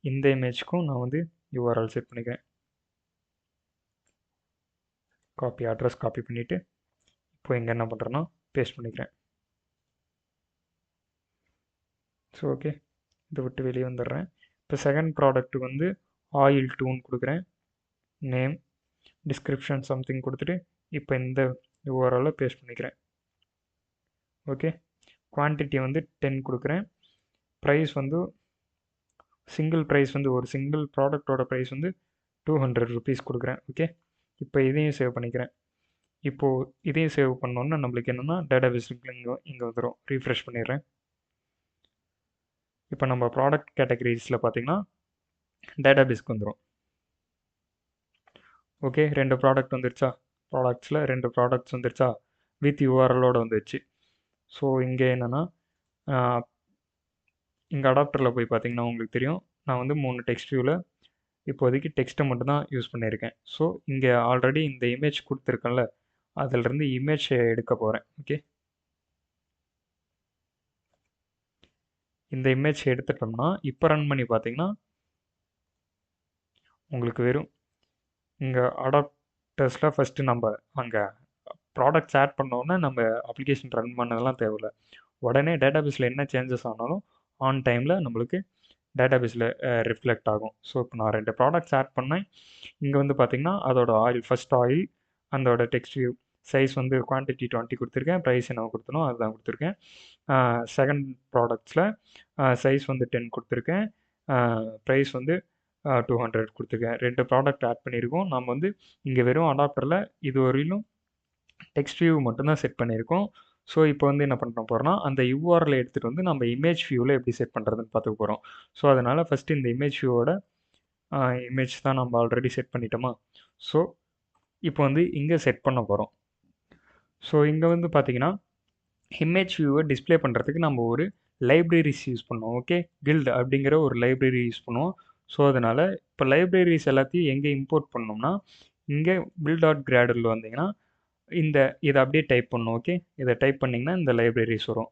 இந்த இமேஜ்க்கும் நான் வந்து URL செட் பண்ணிக்கிறேன். காப்பி அட்ரஸ் காப்பி பண்ணிவிட்டு இப்போ இங்கே என்ன பண்ணுறேன்னா பேஸ்ட் பண்ணிக்கிறேன். ஸோ ஓகே, இதை விட்டு வெளியே வந்துடுறேன். இப்போ செகண்ட் ப்ராடக்ட்டுக்கு வந்து ஆயில் 2ன்னு கொடுக்குறேன். நேம் டிஸ்கிரிப்ஷன் சம்திங் கொடுத்துட்டு இப்போ இந்த URL பேஸ்ட் பண்ணிக்கிறேன். ஓகே, குவான்டிட்டி வந்து 10 கொடுக்குறேன். ப்ரைஸ் வந்து சிங்கிள் ப்ரைஸ் வந்து ஒரு சிங்கிள் ப்ராடக்டோட ப்ரைஸ் வந்து 200 rupees கொடுக்குறேன். ஓகே, இப்போ இதையும் சேவ் பண்ணிக்கிறேன். இப்போது இதையும் சேவ் பண்ணோன்னா நம்மளுக்கு என்னென்னா டேட்டாபேஸ் இங்கே வந்துடும். ரீஃப்ரெஷ் பண்ணிடுறேன். இப்போ நம்ம ப்ராடக்ட் கேட்டகரிஸில் பார்த்தீங்கன்னா டேட்டாபேஸ்க்கு வந்துடும். ஓகே, 2 ப்ராடக்ட் வந்துருச்சா? ப்ராடக்ட்ஸில் 2 ப்ராடக்ட்ஸ் வந்துருச்சா? வித் URLோடு வந்துச்சு. ஸோ இங்கே என்னென்னா இங்கே அடாப்டரில் போய் பார்த்தீங்கன்னா உங்களுக்கு தெரியும், நான் வந்து 3 டெக்ஸ்ட் வியூவில் இப்போதைக்கு டெக்ஸ்ட்டை மட்டும்தான் யூஸ் பண்ணியிருக்கேன். ஸோ இங்கே ஆல்ரெடி இந்த இமேஜ் கொடுத்துருக்கேன்ல, அதிலிருந்து இமேஜ் எடுக்க போகிறேன். ஓகே, இந்த இமேஜ் எடுத்துட்டோம்னா இப்போ ரன் பண்ணி பார்த்தீங்கன்னா உங்களுக்கு வெறும் இங்கே அடாப்டர்ஸில் ஃபஸ்ட்டு நம்ம அங்கே ப்ராடக்ட்ஸ் ஆட் பண்ணோன்னா நம்ம அப்ளிகேஷன் ரன் பண்ணதெல்லாம் தேவையில்லை. உடனே டேட்டாபேஸில் என்ன சேஞ்சஸ் ஆனாலும் ஆன் டைமில் நம்மளுக்கு டேட்டாபேஸில் ரிஃப்ளெக்ட் ஆகும். ஸோ இப்போ நான் 2 ப்ராடக்ட்ஸ் ஆட் பண்ணேன். இங்கே வந்து பார்த்தீங்கன்னா அதோட ஆயில், ஃபஸ்ட் ஆயில், அதோட டெக்ஸ்ட் வியூ சைஸ் வந்து குவான்டிட்டி 20 கொடுத்துருக்கேன். ப்ரைஸ் என்ன கொடுத்தனோ அதுதான் கொடுத்துருக்கேன். செகண்ட் ப்ராடக்ட்ஸில் சைஸ் வந்து 10 கொடுத்துருக்கேன். ப்ரைஸ் வந்து 200 கொடுத்துருக்கேன். 2 ப்ராடக்ட் ஆட் பண்ணியிருக்கோம். நம்ம வந்து இங்கே வெறும் அடாப்டரில் இது வரையிலும் டெக்ஸ்ட் வியூ மட்டும்தான் செட் பண்ணியிருக்கோம். ஸோ இப்போ வந்து என்ன பண்ண போகிறோம்னா அந்த URL எடுத்துகிட்டு வந்து நம்ம இமேஜ் வியூவில் எப்படி செட் பண்ணுறதுன்னு பார்த்துக்க போகிறோம். ஸோ அதனால் ஃபஸ்ட்டு இந்த இமேஜ் வியூவோட இமேஜ் தான் நம்ம ஆல்ரெடி செட் பண்ணிட்டோமா? ஸோ இப்போ வந்து இங்கே செட் பண்ண போகிறோம். ஸோ இங்கே வந்து பார்த்தீங்கன்னா இமேஜ் வியூவை டிஸ்பிளே பண்ணுறதுக்கு நம்ம ஒரு லைப்ரரிஸ் யூஸ் பண்ணுவோம். ஓகே, கில்ட் அப்படிங்கிற ஒரு லைப்ரரி யூஸ் பண்ணுவோம். ஸோ அதனால் இப்போ லைப்ரரிஸ் எல்லாத்தையும் எங்கே இம்போர்ட் பண்ணோம்னா இங்கே build.gradle வந்தீங்கன்னா இதை அப்படியே டைப் பண்ணணும். ஓகே, இதை டைப் பண்ணிங்கன்னா இந்த லைப்ரரிஸ் வரும்.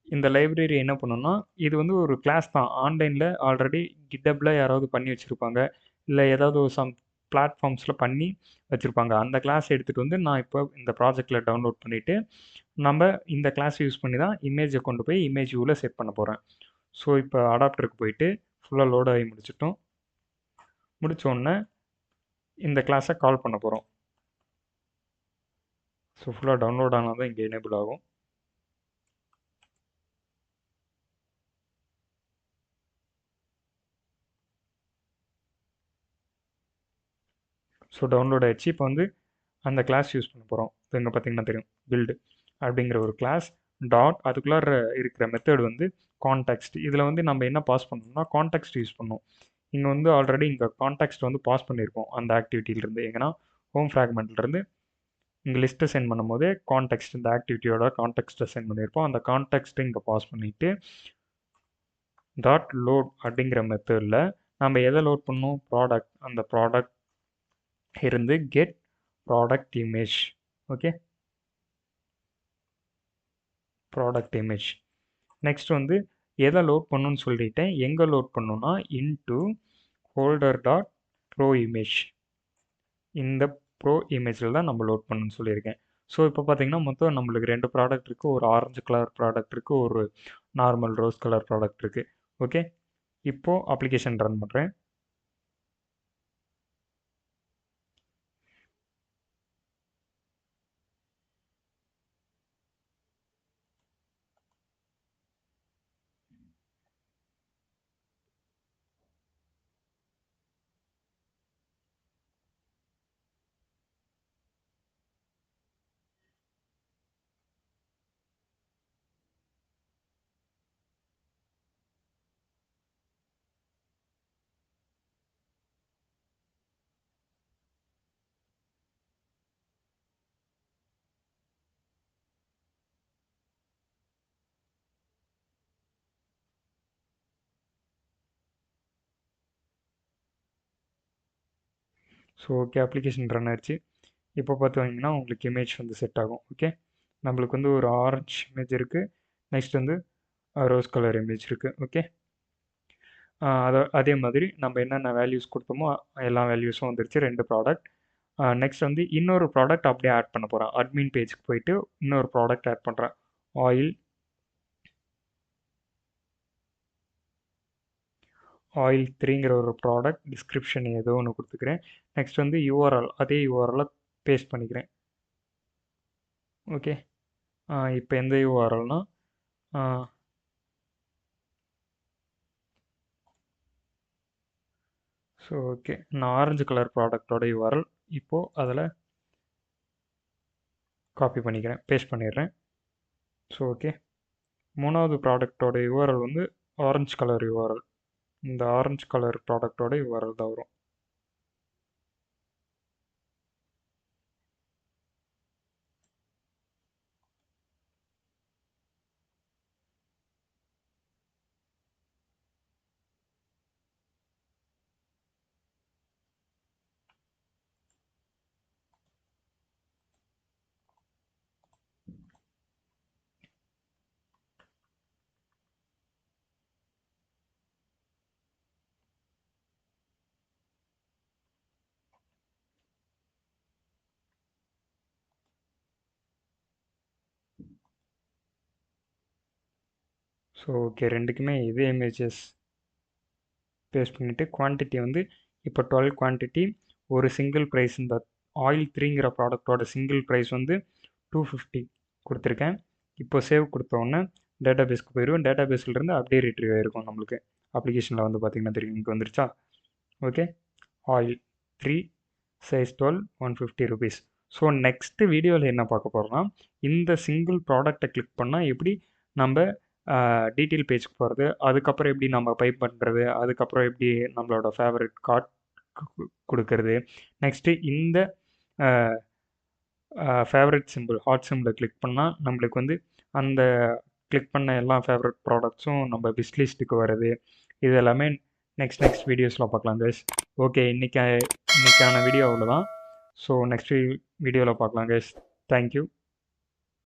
இந்த லைப்ரரி என்ன பண்ணுன்னா இது வந்து ஒரு கிளாஸ் தான். ஆன்லைனில் ஆல்ரெடி கிட்டப்பில் யாராவது பண்ணி வச்சுருப்பாங்க, இல்லை ஏதாவது ஒரு சம் பிளாட்ஃபார்ம்ஸில் பண்ணி வச்சுருப்பாங்க. அந்த கிளாஸ் எடுத்துகிட்டு வந்து நான் இப்போ இந்த ப்ராஜெக்டில் டவுன்லோட் பண்ணிவிட்டு நம்ம இந்த கிளாஸ் யூஸ் பண்ணி தான் இமேஜை கொண்டு போய் இமேஜ் வியூவில் செட் பண்ண போகிறேன். ஸோ இப்போ அடாப்டருக்கு போயிட்டு ஃபுல்லாக லோட் ஆகி முடிச்சிட்டோம். முடித்தோடனே இந்த கிளாஸை கால் பண்ண போகிறோம். ஸோ ஃபுல்லாக டவுன்லோட் ஆனால் தான் இங்கே எனேபிள் ஆகும். ஸோ டவுன்லோட் ஆகிடுச்சு. இப்போ வந்து அந்த கிளாஸ் யூஸ் பண்ண போகிறோம். இங்கே பார்த்தீங்கன்னா தெரியும், பில்டு அப்படிங்கிற ஒரு கிளாஸ் டாட் அதுக்குள்ளார இருக்கிற மெத்தட் வந்து கான்டெக்ஸ்ட். இதில் வந்து நம்ம என்ன பாஸ் பண்ணணும்னா கான்டெக்ஸ்ட் யூஸ் பண்ணணும். இங்கே வந்து ஆல்ரெடி இங்கே கான்டெக்ஸ்ட் வந்து பாஸ் பண்ணியிருக்கோம் அந்த ஆக்டிவிட்டியிலேருந்து. எங்கன்னா ஹோம் ஃப்ராக்மெண்ட்லேருந்து இங்கே லிஸ்ட்டை சென்ட் பண்ணும்போதே கான்டெக்ஸ்ட், இந்த ஆக்டிவிட்டியோட கான்டெக்ஸ்ட்டை சென்ட் பண்ணியிருப்போம். அந்த கான்டெக்ஸ்ட்டை இங்கே பாஸ் பண்ணிவிட்டு டாட் லோட் அப்படிங்கிற மெத்தடில் நம்ம எதை லோட் பண்ணணும், ப்ராடக்ட். அந்த ப்ராடக்ட் இருந்து get product image. Okay, product image. Next வந்து எதை லோட் பண்ணணும்னு சொல்லிட்டேன். எங்கே லோட் பண்ணணும்னா into holder dot bro image, இந்த ப்ரோ இமேஜில் தான் நம்ம லோட் பண்ணணும்னு சொல்லியிருக்கேன். ஸோ இப்போ பார்த்தீங்கன்னா மொத்தம் நம்மளுக்கு 2 ப்ராடக்ட் இருக்குது. ஒரு ஆரஞ்சு கலர் ப்ராடக்ட் இருக்குது, ஒரு நார்மல் ரோஸ் கலர் ப்ராடக்ட் இருக்குது. ஓகே, இப்போது அப்ளிகேஷன் ரன் பண்ணுறேன். ஸோ ஓகே, அப்ளிகேஷன் ரன் ஆயிடுச்சு. இப்போ பார்த்தீங்கன்னா உங்களுக்கு இமேஜ் வந்து செட் ஆகும். ஓகே, நம்மளுக்கு வந்து ஒரு ஆரஞ்சு இமேஜ் இருக்குது, நெக்ஸ்ட் வந்து ரோஸ் கலர் இமேஜ் இருக்குது. ஓகே, அதே மாதிரி நம்ம என்னென்ன வேல்யூஸ் கொடுத்தோமோ எல்லா வேல்யூஸும் வந்துருச்சு, 2 ப்ராடக்ட். நெக்ஸ்ட் வந்து இன்னொரு ப்ராடக்ட் அப்படியே ஆட் பண்ண போகிறேன். அட்மின் பேஜுக்கு போயிட்டு இன்னொரு ப்ராடக்ட் ஆட் பண்ணுறேன். ஆயில் 3ங்கிற ஒரு ப்ராடக்ட் டிஸ்கிரிப்ஷன் ஏதோ ஒன்று கொடுத்துக்கிறேன். நெக்ஸ்ட் வந்து யூஆர்எல், அதே யூஆர்எல்லை பேஸ்ட் பண்ணிக்கிறேன். ஓகே, இப்போ எந்த யூஆர்எல்னா ஸோ ஓகே, நான் ஆரஞ்சு கலர் ப்ராடக்டோட யூஆர்எல் இப்போது அதில் காப்பி பண்ணிக்கிறேன், பேஸ்ட் பண்ணிடுறேன். ஸோ ஓகே, 3வது ப்ராடக்டோட யூஆர்எல் வந்து ஆரஞ்சு கலர் யூஆர்எல். இந்த ஆரஞ்சு கலர் ப்ராடக்டோட யூஆர்எல் தான் வரும். ஸோ ஓகே, ரெண்டுக்குமே இதே இமேஜஸ் பேஸ்ட் பண்ணிவிட்டு குவான்டிட்டி வந்து இப்போ 12 குவான்டிட்டி, ஒரு சிங்கிள் ப்ரைஸ், இந்த ஆயில் 3ங்கிற ப்ராடக்டோட சிங்கிள் ப்ரைஸ் வந்து 250 கொடுத்துருக்கேன். இப்போ சேவ் கொடுத்தோன்னே டேட்டா பேஸ்க்கு போயிடுவோம். டேட்டா பேஸ்லேருந்து அப்படியே ரிட்ரீவ் ஆகிருக்கும் நம்மளுக்கு. அப்ளிகேஷனில் வந்து பார்த்திங்கன்னா தெரியும், இங்கே வந்துருச்சா. Okay, oil 3 size 12 150 rupees. So next வீடியோவில் என்ன பார்க்க போகிறோம்னா, இந்த சிங்கிள் ப்ராடக்டை கிளிக் பண்ணால் எப்படி நம்ம டீட்டெயில் பேஜ்க்கு போகிறது, அதுக்கப்புறம் எப்படி நம்ம பை பண்ணுறது, அதுக்கப்புறம் எப்படி நம்மளோட ஃபேவரட் கார்ட் கொடுக்கறது, நெக்ஸ்ட்டு இந்த ஃபேவரட் சிம்பிள் ஹாட் சிம்பிளை கிளிக் பண்ணால் நம்மளுக்கு வந்து அந்த கிளிக் பண்ண எல்லா ஃபேவரட் ப்ராடக்ட்ஸும் நம்ம விஷ்லிஸ்ட்டுக்கு வருது. இது எல்லாமே நெக்ஸ்ட் வீடியோஸில் பார்க்கலாம் கைஸ். ஓகே, இன்றைக்கான வீடியோ அவ்வளோதான். ஸோ நெக்ஸ்ட் வீடியோவில் பார்க்கலாம் கைஸ். தேங்க்யூ.